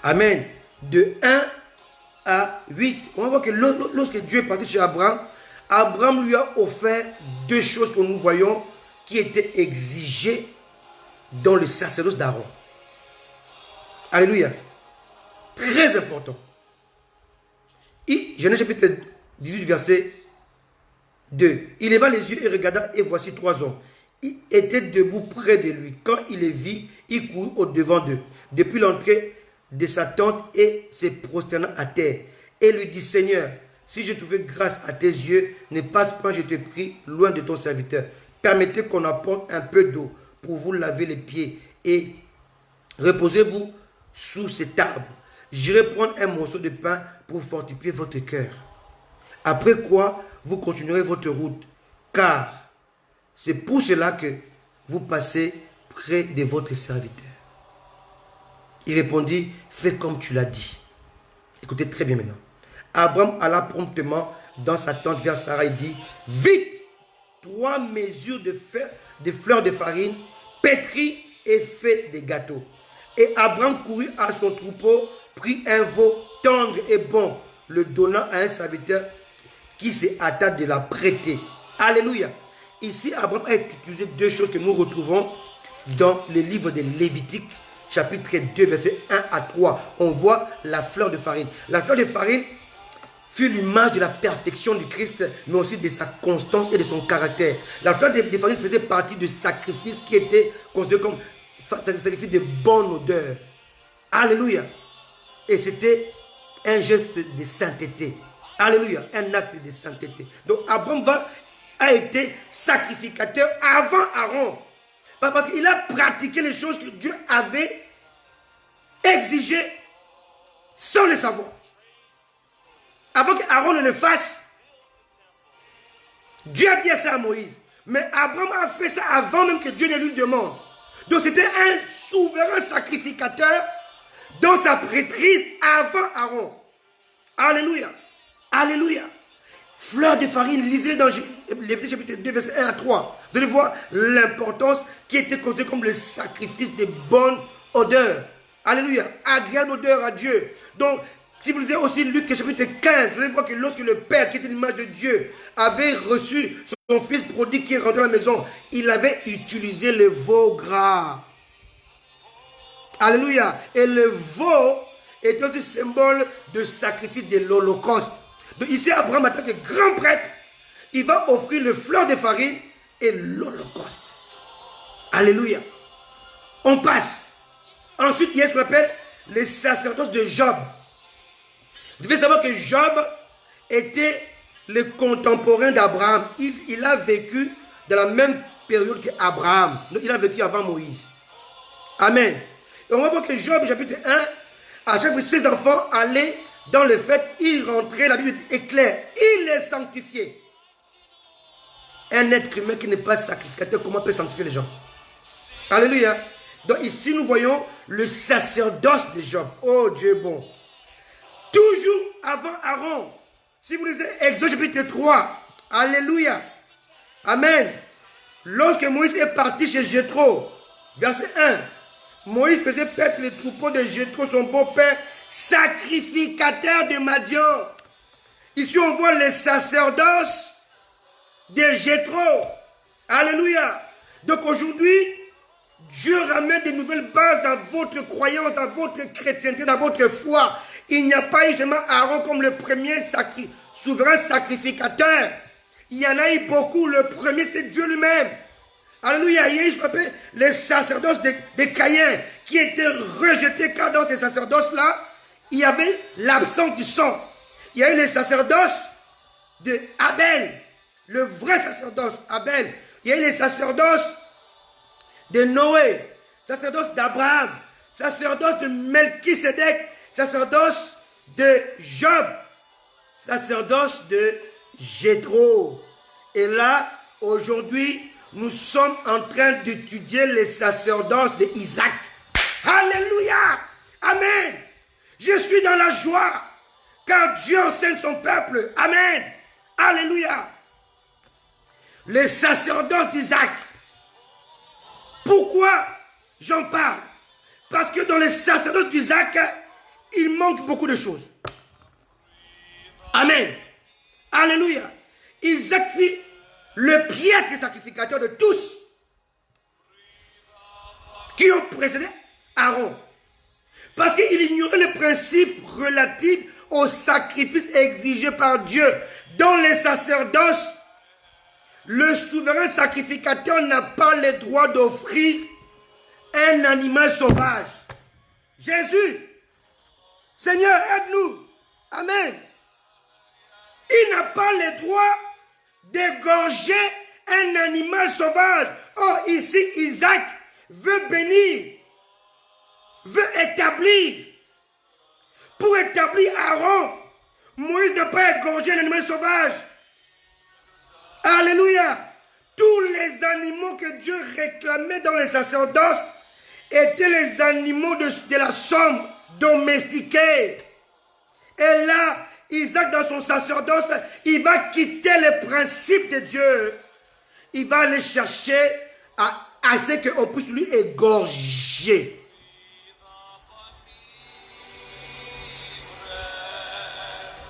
Speaker 1: Amen. De 1 à 8. On va voir que lorsque Dieu est parti chez Abraham, Abraham lui a offert deux choses que nous voyons qui étaient exigées dans le sacerdoce d'Aaron. Alléluia. Très important. Genèse chapitre 18, verset 2. Il leva les yeux et regarda, et voici 3 hommes. Ils étaient debout près de lui. Quand il les vit, il courut au-devant d'eux, depuis l'entrée de sa tente, et se prosterna à terre. Et lui dit, Seigneur, si je trouvais grâce à tes yeux, ne passe pas, je te prie, loin de ton serviteur. Permettez qu'on apporte un peu d'eau pour vous laver les pieds, et reposez-vous sous cet arbre. J'irai prendre un morceau de pain pour fortifier votre cœur. Après quoi, vous continuerez votre route, car c'est pour cela que vous passez près de votre serviteur. Il répondit, fais comme tu l'as dit. Écoutez très bien maintenant. Abraham alla promptement dans sa tente vers Sarah et dit, vite, 3 mesures de fleurs de farine, pétris et fait des gâteaux. Et Abraham courut à son troupeau, prit un veau tendre et bon, le donna à un serviteur qui se hâta de la prêter. Alléluia. Ici, Abraham a utilisé deux choses que nous retrouvons dans le livre de Lévitique, chapitre 2, versets 1 à 3. On voit la fleur de farine. La fleur de farine fut l'image de la perfection du Christ, mais aussi de sa constance et de son caractère. La fleur de farine faisait partie du sacrifice qui était considéré comme sacrifice de bonne odeur. Alléluia. Et c'était un geste de sainteté. Alléluia. Un acte de sainteté. Donc Abraham a été sacrificateur avant Aaron. Parce qu'il a pratiqué les choses que Dieu avait exigées sans le savoir. Avant qu'Aaron ne le fasse, Dieu a dit ça à Moïse. Mais Abraham a fait ça avant même que Dieu ne lui demande. Donc c'était un souverain sacrificateur dans sa prêtrise avant Aaron. Alléluia. Alléluia. Fleur de farine, lisez dans Lévitique chapitre 2, verset 1 à 3. Vous allez voir l'importance qui était considérée comme le sacrifice de bonne odeur. Alléluia. Agréable odeur à Dieu. Donc, si vous lisez aussi Luc chapitre 15, vous allez voir que lorsque le Père, qui était l'image de Dieu, avait reçu son fils prodigue qui est rentré à la maison, il avait utilisé le veau gras. Alléluia. Et le veau est aussi symbole de sacrifice de l'Holocauste. Donc ici, Abraham, en tant que grand prêtre, il va offrir le fleur de farine et l'Holocauste. Alléluia. On passe. Ensuite, il y a ce qu'on appelle les sacerdoces de Job. Vous devez savoir que Job était le contemporain d'Abraham. Il a vécu dans la même période qu'Abraham. Donc, il a vécu avant Moïse. Amen. Et on va voir que Job, chapitre 1, à chaque fois, ses enfants allaient dans le fait, il rentrait, la Bible est claire, il les sanctifiait. Un être humain qui n'est pas sacrificateur, comment peut sanctifier les gens? Alléluia. Donc ici, nous voyons le sacerdoce de Job. Oh Dieu bon. Toujours avant Aaron. Si vous lisez Exode chapitre 3. Alléluia. Amen. Lorsque Moïse est parti chez Jéthro, verset 1, Moïse faisait paître le troupeau de Jéthro, son beau-père, sacrificateur de Madian. Ici, on voit les sacerdoces de Jéthro. Alléluia. Donc aujourd'hui, Dieu ramène de nouvelles bases dans votre croyance, dans votre chrétienté, dans votre foi. Il n'y a pas eu seulement Aaron comme le premier souverain sacrificateur. Il y en a eu beaucoup. Le premier, c'était Dieu lui-même. Alléluia. Il y a eu ce qu'on appelle les sacerdoces de Caïn qui étaient rejetés, car dans ces sacerdoces-là, il y avait l'absence du sang. Il y a eu les sacerdoces de Abel, le vrai sacerdoce Abel. Il y a eu les sacerdoces de Noé, sacerdoce d'Abraham, sacerdoce de Melchisédek, sacerdoce de Job, sacerdoce de Jéthro. Et là, aujourd'hui, nous sommes en train d'étudier les sacerdoces d'Isaac. Alléluia! Amen! Je suis dans la joie, car Dieu enseigne son peuple. Amen! Alléluia! Les sacerdoces d'Isaac. Pourquoi j'en parle? Parce que dans les sacerdoces d'Isaac, il manque beaucoup de choses. Amen. Alléluia. Isaac fut le piètre sacrificateur de tous qui ont précédé Aaron. Parce qu'il ignorait les principes relatifs aux sacrifices exigés par Dieu. Dans les sacerdoces, le souverain sacrificateur n'a pas le droit d'offrir un animal sauvage. Jésus, Seigneur, aide-nous. Amen. Il n'a pas le droit d'égorger un animal sauvage. Or, ici, Isaac veut bénir, veut établir. Pour établir Aaron, Moïse n'a pas égorgé un animal sauvage. Alléluia. Tous les animaux que Dieu réclamait dans les sacerdoces étaient les animaux de la somme domestiquée. Et là, Isaac, dans son sacerdoce, il va quitter les principes de Dieu. Il va aller chercher à ce qu'on puisse lui égorger.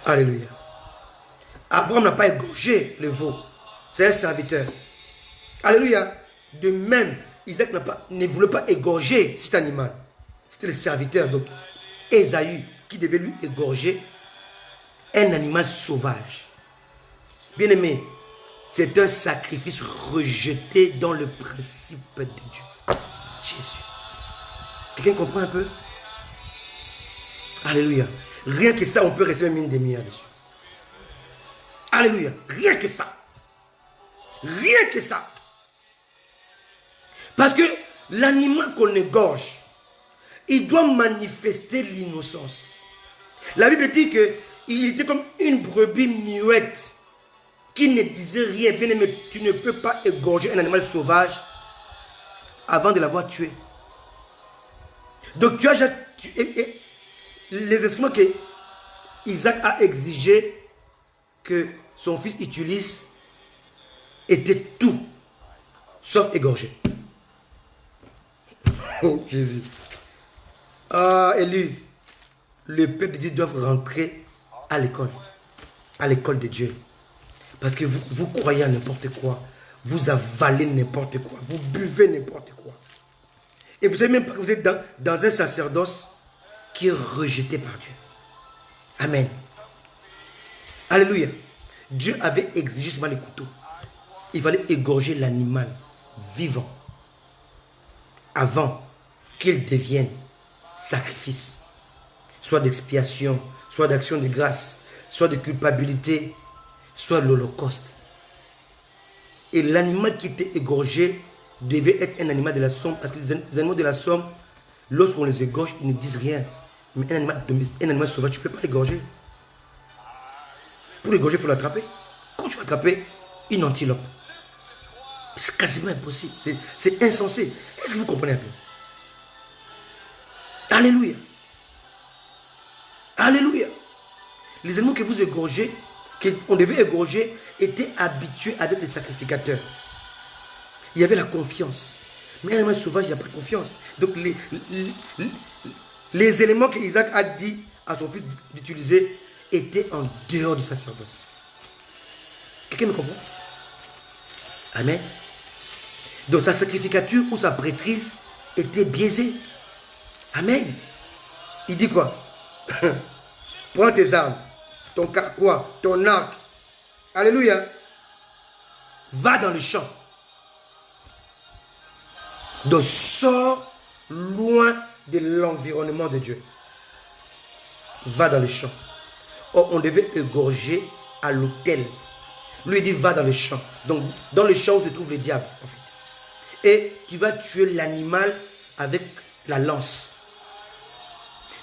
Speaker 1: Alléluia. Abraham n'a pas égorgé le veau. C'est un serviteur. Alléluia. De même, Isaac ne voulait pas égorger cet animal. C'était le serviteur, donc Ésaü, qui devait lui égorger un animal sauvage. Bien aimé, c'est un sacrifice rejeté dans le principe de Dieu. Jésus. Quelqu'un comprend un peu? Alléluia. Rien que ça, on peut rester même une demi-heure dessus. Alléluia. Rien que ça. Rien que ça. Parce que l'animal qu'on égorge, il doit manifester l'innocence. La Bible dit qu'il était comme une brebis muette qui ne disait rien. Bien aimé, tu ne peux pas égorger un animal sauvage avant de l'avoir tué. Donc tu as déjà tué. Les instruments que Isaac a exigé que son fils utilise étaient tout sauf égorgé. Oh Jésus. Ah, Élie, le peuple de Dieu doit rentrer à l'école de Dieu. Parce que vous croyez à n'importe quoi, vous avalez n'importe quoi, vous buvez n'importe quoi. Et vous savez même pas que vous êtes dans un sacerdoce qui est rejeté par Dieu. Amen. Alléluia. Dieu avait exigé seulement les couteaux. Il fallait égorger l'animal vivant avant qu'il devienne sacrifice, soit d'expiation, soit d'action de grâce, soit de culpabilité, soit l'holocauste. Et l'animal qui était égorgé devait être un animal de la somme, parce que les animaux de la somme, lorsqu'on les égorge, ils ne disent rien. Mais un animal sauvage, tu ne peux pas l'égorger. Pour l'égorger, il faut l'attraper. Quand tu vas attraper une antilope, c'est quasiment impossible. C'est insensé. Est-ce que vous comprenez un peu? Alléluia. Alléluia. Les animaux que vous égorgez, qu'on devait égorger, étaient habitués avec les sacrificateurs. Il y avait la confiance. Mais un animal sauvage, il n'y a pas de confiance. Donc les éléments qu'Isaac a dit à son fils d'utiliser étaient en dehors du sacerdoce. Quelqu'un me comprend? Amen. Donc sa sacrificature ou sa prêtrise était biaisée. Amen. Il dit quoi? Prends tes armes, ton carquois, ton arc. Alléluia. Va dans le champ. Donc sors loin de l'environnement de Dieu. Va dans le champ. Or, on devait égorger à l'autel. Lui il dit va dans le champ. Donc dans le champ où se trouve le diable en fait. Et tu vas tuer l'animal avec la lance.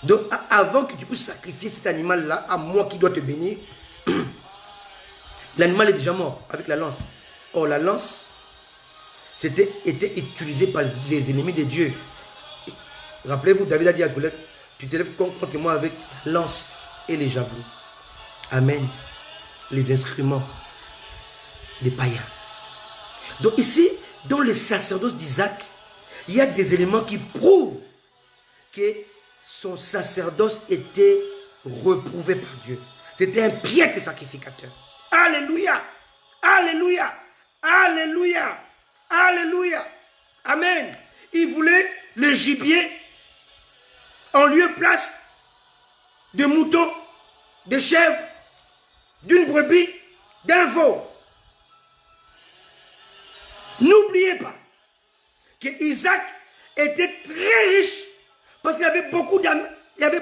Speaker 1: Donc avant que tu puisses sacrifier cet animal là à moi qui dois te bénir, l'animal est déjà mort avec la lance. Or la lance était utilisée par les ennemis de Dieu. Rappelez-vous, David a dit à Goliath, tu te lèves contre moi avec lance et les javelots. Amen. Les instruments des païens. Donc ici, dans le sacerdoce d'Isaac, il y a des éléments qui prouvent que son sacerdoce était reprouvé par Dieu. C'était un piètre sacrificateur. Alléluia. Alléluia. Alléluia. Alléluia. Amen. Il voulait le gibier en lieu place de moutons, de chèvres, d'une brebis, d'un veau. N'oubliez pas que Isaac était très riche parce qu'il y avait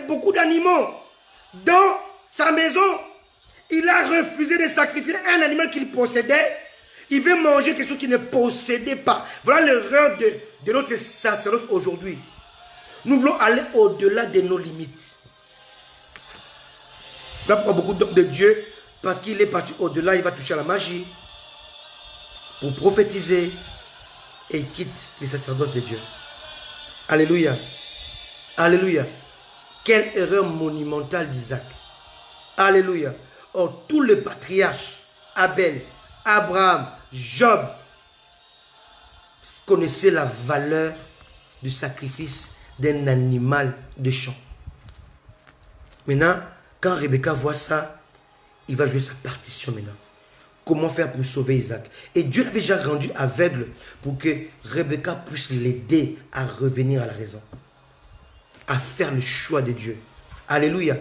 Speaker 1: beaucoup d'animaux dans sa maison. Il a refusé de sacrifier un animal qu'il possédait. Il veut manger quelque chose qu'il ne possédait pas. Voilà l'erreur de notre sacerdoce aujourd'hui. Nous voulons aller au-delà de nos limites. Là, pour beaucoup d'hommes de Dieu, parce qu'il est parti au-delà, il va toucher à la magie pour prophétiser et il quitte les sacerdoces de Dieu. Alléluia. Alléluia. Quelle erreur monumentale d'Isaac. Alléluia. Or, tous les patriarches, Abel, Abraham, Job, connaissaient la valeur du sacrifice d'un animal de champ. Maintenant, quand Rebecca voit ça, il va jouer sa partition maintenant. Comment faire pour sauver Isaac? Et Dieu l'avait déjà rendu aveugle pour que Rebecca puisse l'aider à revenir à la raison. À faire le choix de Dieu. Alléluia.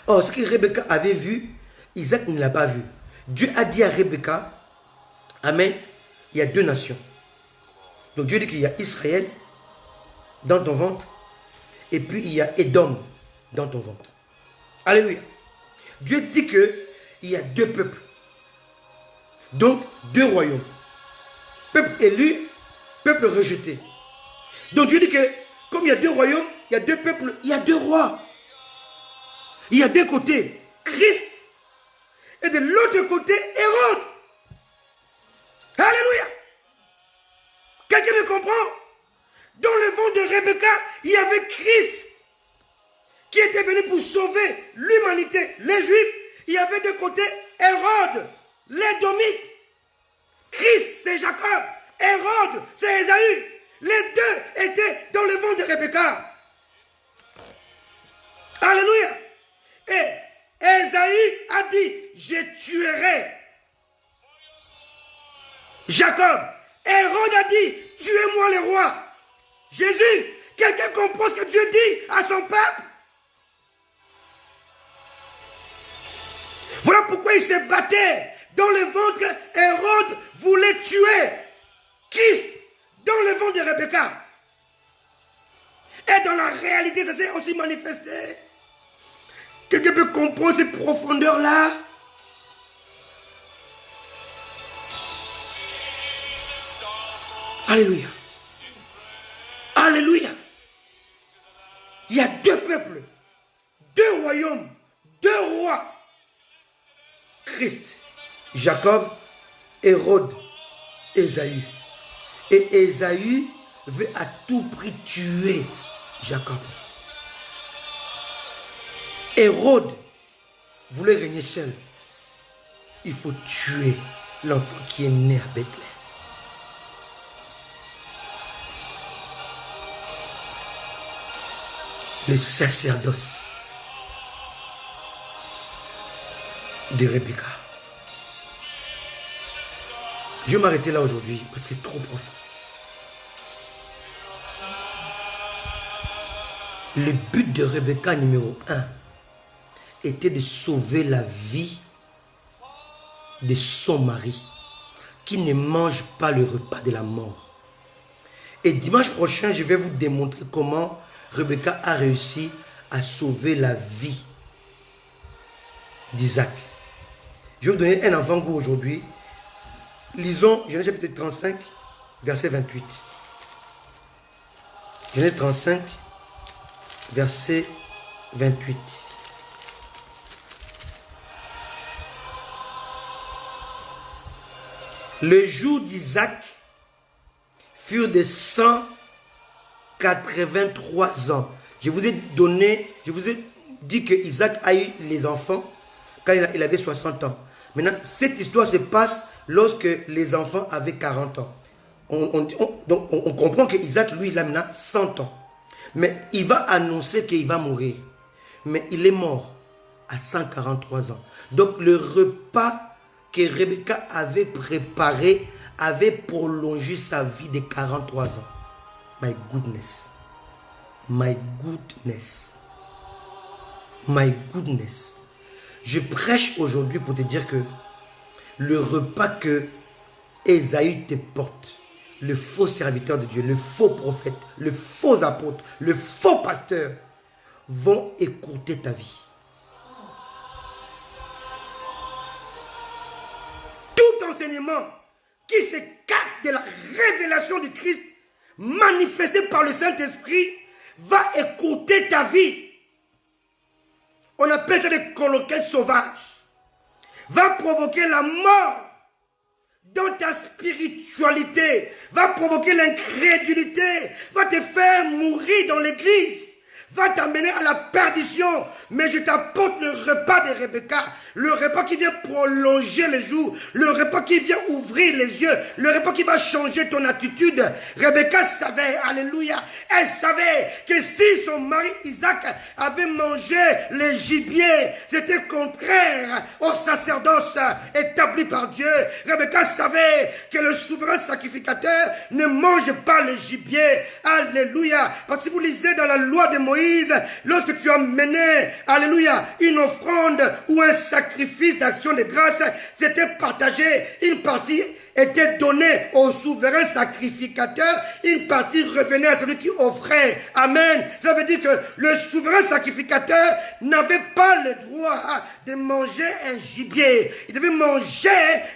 Speaker 1: Or, ce que Rebecca avait vu, Isaac ne l'a pas vu. Dieu a dit à Rebecca, Amen, il y a deux nations. Donc Dieu dit qu'il y a Israël dans ton ventre et puis il y a Édom dans ton ventre. Alléluia. Dieu dit qu'il y a deux peuples. Donc deux royaumes. Peuple élu, peuple rejeté. Donc Dieu dit que comme il y a deux royaumes, il y a deux peuples, il y a deux rois. Il y a deux côtés, Christ et de l'autre côté, Hérode. Alléluia. Quelqu'un me comprend? Dans le ventre de Rebecca, il y avait Christ qui était venu pour sauver l'humanité, les Juifs. Il y avait de côté Hérode, l'Édomite. Christ, c'est Jacob. Hérode, c'est Ésaü. Les deux étaient dans le ventre de Rebecca. Alléluia. Et Ésaü a dit, je tuerai Jacob. Hérode a dit, tuez-moi les rois. Jésus, quelqu'un comprend ce que Dieu dit à son peuple? Voilà pourquoi il se battait. Dans le ventre, Hérode voulait tuer Christ dans le ventre de Rebecca. Et dans la réalité, ça s'est aussi manifesté. Quelqu'un peut comprendre cette profondeur-là? Alléluia. Alléluia. Il y a deux peuples, deux royaumes, deux rois. Christ, Jacob, Hérode, Ésaü. Et Ésaü veut à tout prix tuer Jacob. Hérode voulait régner seul. Il faut tuer l'enfant qui est né à Bethléem. Le sacerdoce de Rebecca. Je vais m'arrêter là aujourd'hui parce que c'est trop profond. Le but de Rebecca numéro 1 était de sauver la vie de son mari qui ne mange pas le repas de la mort. Et dimanche prochain, je vais vous démontrer comment Rebecca a réussi à sauver la vie d'Isaac. Je vais vous donner un avant-goût aujourd'hui. Lisons Genèse chapitre 35, verset 28. Genèse 35, verset 28. Le jour d'Isaac furent de 183 ans. Je vous ai dit que Isaac a eu les enfants quand il avait 60 ans. Maintenant, cette histoire se passe lorsque les enfants avaient 40 ans. Donc, on comprend que Isaac, lui, il a maintenant 100 ans. Mais il va annoncer qu'il va mourir. Mais il est mort à 143 ans. Donc le repas que Rebecca avait préparé avait prolongé sa vie de 43 ans. My goodness. My goodness. My goodness. Je prêche aujourd'hui pour te dire que le repas que Ésaü te porte, le faux serviteur de Dieu, le faux prophète, le faux apôtre, le faux pasteur, vont écourter ta vie. Tout enseignement qui s'écarte de la révélation du Christ manifesté par le Saint-Esprit va écourter ta vie. On appelle ça des colloquettes sauvages. Va provoquer la mort dans ta spiritualité. Va provoquer l'incrédulité. Va te faire mourir dans l'église. Va t'amener à la perdition. Mais je t'apporte le repas de Rebecca. Le repas qui vient prolonger les jours. Le repas qui vient ouvrir les yeux. Le repas qui va changer ton attitude. Rebecca savait, alléluia, elle savait que si son mari Isaac avait mangé les gibiers, c'était contraire au sacerdoce établi par Dieu. Rebecca savait que le souverain sacrificateur ne mange pas les gibiers. Alléluia. Parce que si vous lisez dans la loi de Moïse, lorsque tu as mené, alléluia, une offrande ou un sacrifice d'action de grâce, c'était partagé. Une partie était donnée au souverain sacrificateur, une partie revenait à celui qui offrait. Amen. Ça veut dire que le souverain sacrificateur n'avait pas le droit de manger un gibier. Il devait manger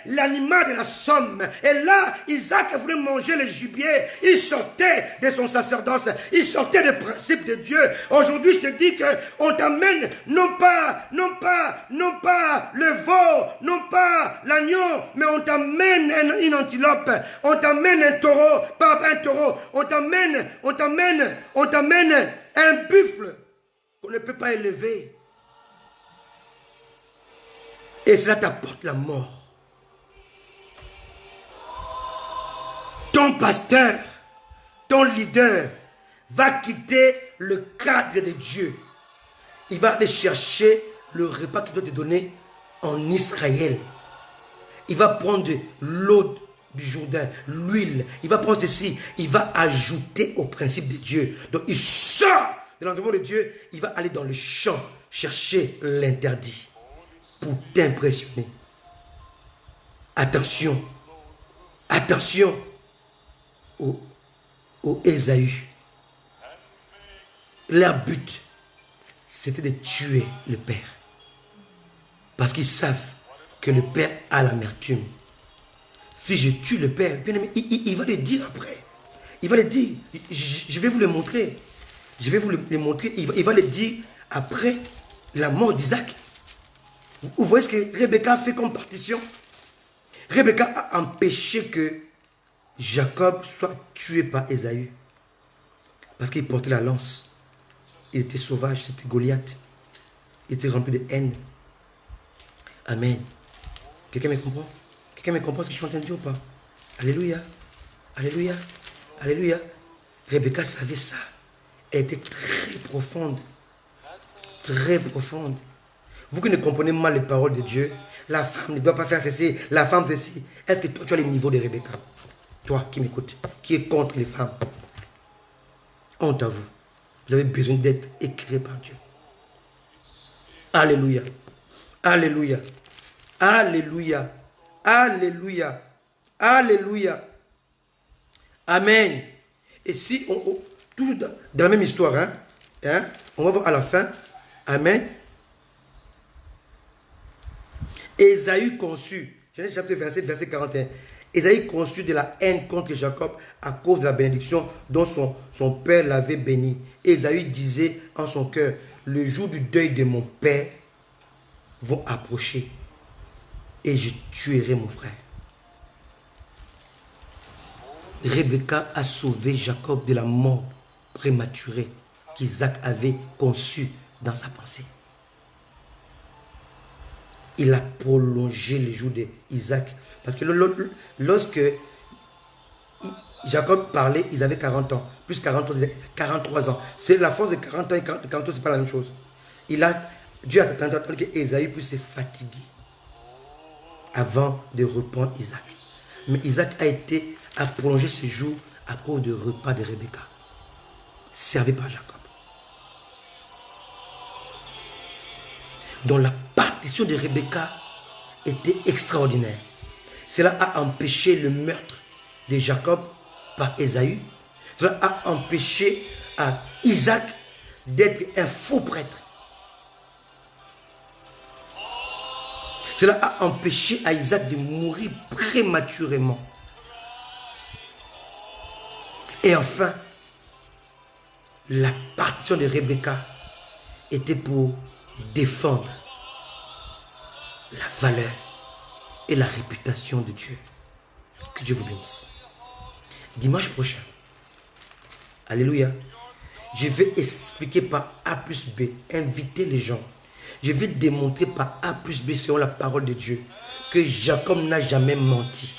Speaker 1: l'animal de la somme. Et là, Isaac voulait manger le gibier. Il sortait de son sacerdoce. Il sortait des principes de Dieu. Aujourd'hui, je te dis qu'on t'amène non pas le veau, non pas l'agneau, mais on t'amène une antilope, on t'amène un taureau, pas un taureau, on t'amène un buffle qu'on ne peut pas élever. Et cela t'apporte la mort. Ton pasteur, ton leader va quitter le cadre de Dieu. Il va aller chercher le repas qu'il doit te donner en Israël. Il va prendre de l'eau du Jourdain, l'huile. Il va prendre ceci. Il va ajouter au principe de Dieu. Donc il sort de l'environnement de Dieu. Il va aller dans le champ chercher l'interdit pour t'impressionner. Attention. Attention au Ésaü. Leur but, c'était de tuer le père. Parce qu'ils savent que le père a l'amertume. Si je tue le père, bien aimé, il va le dire après. Il va le dire. Je vais vous le montrer. Je vais vous le montrer. Il va le dire après la mort d'Isaac. Vous voyez ce que Rebecca a fait comme partition? Rebecca a empêché que Jacob soit tué par Ésaü. Parce qu'il portait la lance. Il était sauvage, c'était Goliath. Il était rempli de haine. Amen. Quelqu'un me comprend? Quelqu'un me comprend ce que je suis en train de dire ou pas? Alléluia. Alléluia. Alléluia. Rebecca savait ça. Elle était très profonde. Très profonde. Vous qui ne comprenez mal les paroles de Dieu, la femme ne doit pas faire ceci, la femme ceci. Est-ce que toi tu as le niveau de Rebecca? Toi qui m'écoutes, qui est contre les femmes. Honte à vous. Vous avez besoin d'être éclairé par Dieu. Alléluia. Alléluia. Alléluia. Alléluia. Alléluia. Amen. Et si toujours dans la même histoire, on va voir à la fin. Amen. Ésaü conçut, Genèse chapitre 27, verset 41. Ésaü conçut de la haine contre Jacob à cause de la bénédiction dont son père l'avait béni. Ésaü disait en son cœur, le jour du deuil de mon père vont approcher et je tuerai mon frère. Rebecca a sauvé Jacob de la mort prématurée qu'Isaac avait conçue dans sa pensée. Il a prolongé les jours d'Isaac. Parce que lorsque Jacob parlait, ils avaient 40 ans. Plus 43, ils avaient 43 ans. C'est la force de 40 ans et 40 ans, c'est pas la même chose. Dieu a attendu que Ésaü puisse se fatiguer avant de reprendre Isaac. Mais Isaac a prolongé ses jours à cause du repas de Rebecca, servi par Jacob. Donc la partition de Rebecca était extraordinaire. Cela a empêché le meurtre de Jacob par Ésaü. Cela a empêché à Isaac d'être un faux prêtre. Cela a empêché à Isaac de mourir prématurément. Et enfin, la partition de Rebecca était pour défendre la valeur et la réputation de Dieu. Que Dieu vous bénisse. Dimanche prochain, alléluia, je vais expliquer par A plus B, inviter les gens. Je vais démontrer par A plus B, selon la parole de Dieu, que Jacob n'a jamais menti.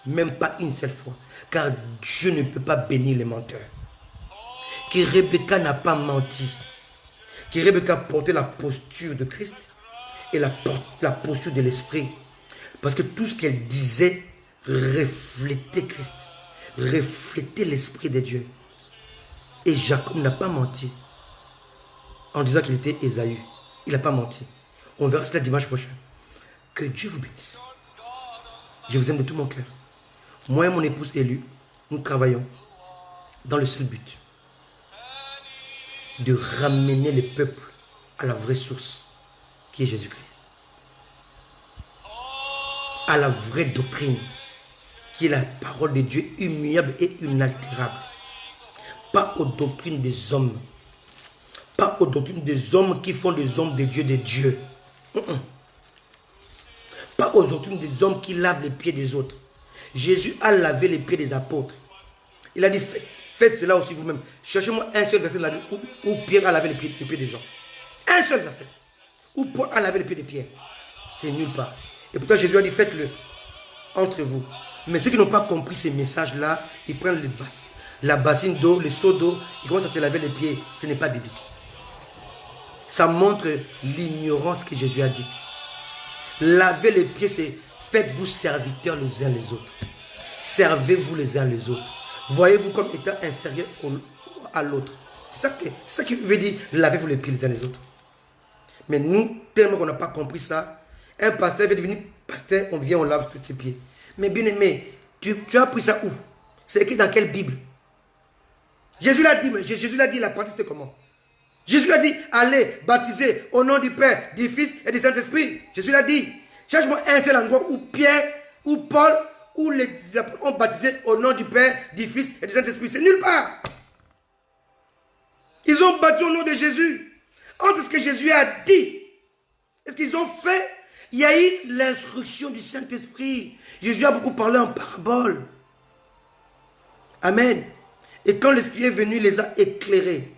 Speaker 1: Même pas une seule fois. Car Dieu ne peut pas bénir les menteurs. Que Rebecca n'a pas menti. Que Rebecca portait la posture de Christ et la posture de l'esprit. Parce que tout ce qu'elle disait reflétait Christ. Reflétait l'esprit de Dieu. Et Jacob n'a pas menti en disant qu'il était Ésaü. Il n'a pas menti. On verra cela dimanche prochain. Que Dieu vous bénisse. Je vous aime de tout mon cœur. Moi et mon épouse élue, nous travaillons dans le seul but de ramener les peuples à la vraie source qui est Jésus-Christ. À la vraie doctrine qui est la parole de Dieu immuable et inaltérable. Pas aux doctrines des hommes. Pas aux doctrines des hommes qui font des hommes des dieux. Pas aux doctrines des hommes qui lavent les pieds des autres. Jésus a lavé les pieds des apôtres. Il a dit, faites cela aussi vous-même. Cherchez-moi un seul verset de la Bible où Pierre a lavé les pieds des gens. Un seul verset. Où Paul a lavé les pieds de Pierre. C'est nulle part. Et pourtant Jésus a dit, faites-le entre vous. Mais ceux qui n'ont pas compris ces messages-là, ils prennent la bassine d'eau, le seau d'eau, ils commencent à se laver les pieds. Ce n'est pas biblique. Ça montre l'ignorance que Jésus a dite. Laver les pieds, c'est faites-vous serviteurs les uns les autres. Servez-vous les uns les autres. Voyez-vous comme étant inférieur à l'autre. C'est ça qui veut dire lavez-vous les pieds les uns les autres. Mais nous, tellement qu'on n'a pas compris ça, un pasteur veut devenir pasteur, on vient, on lave ses pieds. Mais bien aimé, tu as appris ça où? C'est écrit dans quelle Bible? Jésus l'a dit, mais Jésus l'a dit, la pratique c'était comment? Jésus a dit, allez, baptisez au nom du Père, du Fils et du Saint-Esprit. Jésus l'a dit. Cherche-moi un seul endroit où Pierre, où Paul, où les apôtres ont baptisé au nom du Père, du Fils et du Saint-Esprit. C'est nulle part. Ils ont baptisé au nom de Jésus. Entre ce que Jésus a dit et ce qu'ils ont fait, il y a eu l'instruction du Saint-Esprit. Jésus a beaucoup parlé en parabole. Amen. Et quand l'Esprit est venu, il les a éclairés.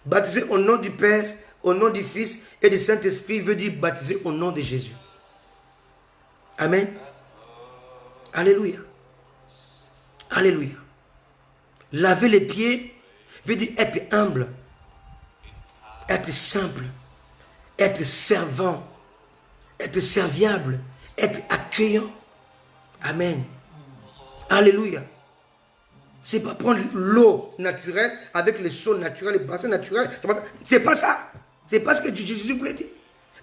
Speaker 1: Baptiser au nom du Père, au nom du Fils et du Saint-Esprit veut dire baptiser au nom de Jésus. Amen. Alléluia. Alléluia. Laver les pieds veut dire être humble, être simple, être servant, être serviable, être accueillant. Amen. Alléluia. C'est pas prendre l'eau naturelle avec les seaux naturels, les bassins naturels. C'est pas ça. C'est pas ce que Jésus voulait dire.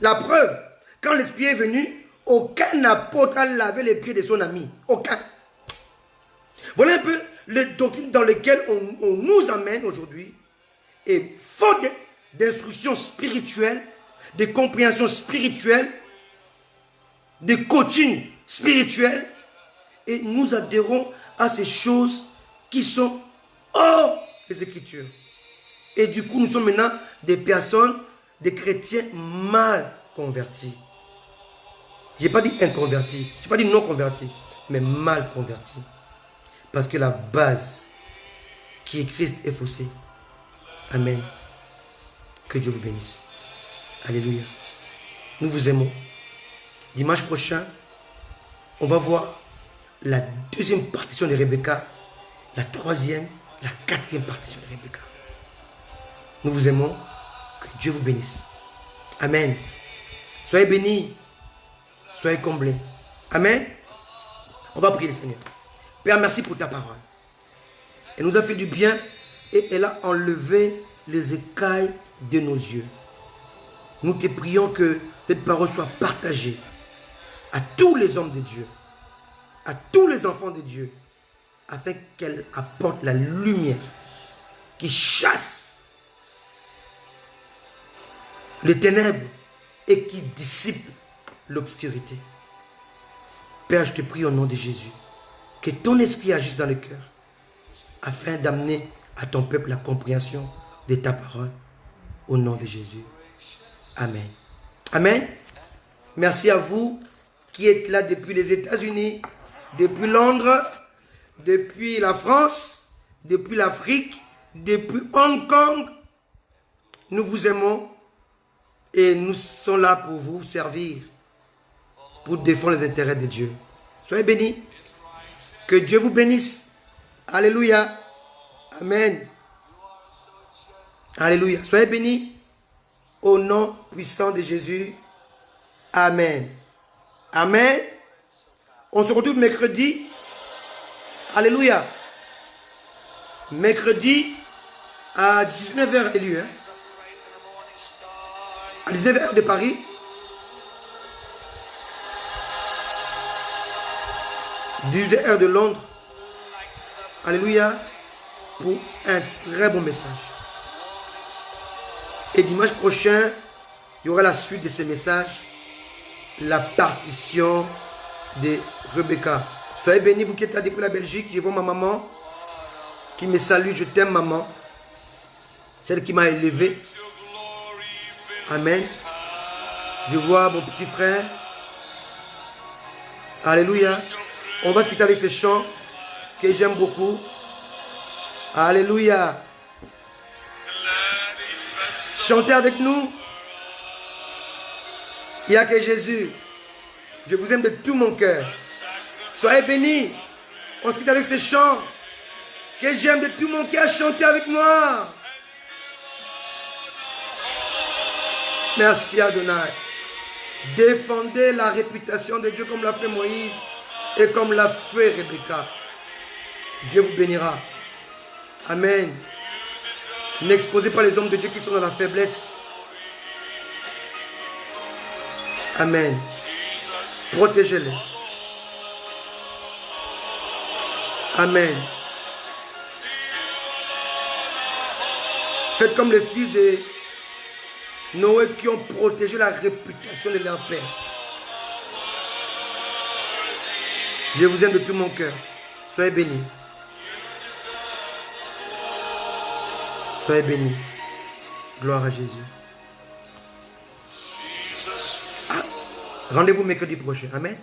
Speaker 1: La preuve, quand l'Esprit est venu, aucun apôtre a lavé les pieds de son ami. Aucun. Voilà un peu les doctrines dans lesquelles on nous amène aujourd'hui. Et faute d'instruction spirituelle, de compréhension spirituelle, de coaching spirituel, et nous adhérons à ces choses qui sont hors des Écritures. Et du coup, nous sommes maintenant des personnes, des chrétiens mal convertis. Je n'ai pas dit inconvertis, je n'ai pas dit non convertis, mais mal convertis. Parce que la base qui est Christ est faussée. Amen. Que Dieu vous bénisse. Alléluia. Nous vous aimons. Dimanche prochain, on va voir la deuxième partition de Rebecca la troisième, la quatrième partie de Rebecca. Nous vous aimons. Que Dieu vous bénisse. Amen. Soyez bénis. Soyez comblés. Amen. On va prier le Seigneur. Père, merci pour ta parole. Elle nous a fait du bien et elle a enlevé les écailles de nos yeux. Nous te prions que cette parole soit partagée à tous les hommes de Dieu, à tous les enfants de Dieu, afin qu'elle apporte la lumière qui chasse les ténèbres et qui dissipe l'obscurité. Père, je te prie au nom de Jésus, que ton esprit agisse dans le cœur, afin d'amener à ton peuple la compréhension de ta parole, au nom de Jésus. Amen. Amen. Merci à vous qui êtes là depuis les États-Unis, depuis Londres, depuis la France, depuis l'Afrique, depuis Hong Kong. Nous vous aimons et nous sommes là pour vous servir, pour défendre les intérêts de Dieu. Soyez bénis. Que Dieu vous bénisse. Alléluia. Amen. Alléluia. Soyez bénis au nom puissant de Jésus. Amen. Amen. On se retrouve mercredi. Alléluia. Mercredi à 19h élu. À 19h de Paris. 18h de Londres. Alléluia. Pour un très bon message. Et dimanche prochain, il y aura la suite de ces messages. La partition de Rebecca. Soyez bénis, vous qui êtes là depuis la Belgique. Je vois ma maman qui me salue. Je t'aime, maman. Celle qui m'a élevé. Amen. Je vois mon petit frère. Alléluia. On va se quitter avec ce chant que j'aime beaucoup. Alléluia. Chantez avec nous. Il n'y a que Jésus. Je vous aime de tout mon cœur. Soyez bénis. On se quitte avec ce chant que j'aime de tout mon cœur. Chantez avec moi. Merci Adonai. Défendez la réputation de Dieu comme l'a fait Moïse et comme l'a fait Rebecca. Dieu vous bénira. Amen. N'exposez pas les hommes de Dieu qui sont dans la faiblesse. Amen. Protégez-les. Amen. Faites comme les fils de Noé qui ont protégé la réputation de leur père. Je vous aime de tout mon cœur. Soyez bénis. Soyez bénis. Gloire à Jésus. Ah. Rendez-vous mercredi prochain. Amen.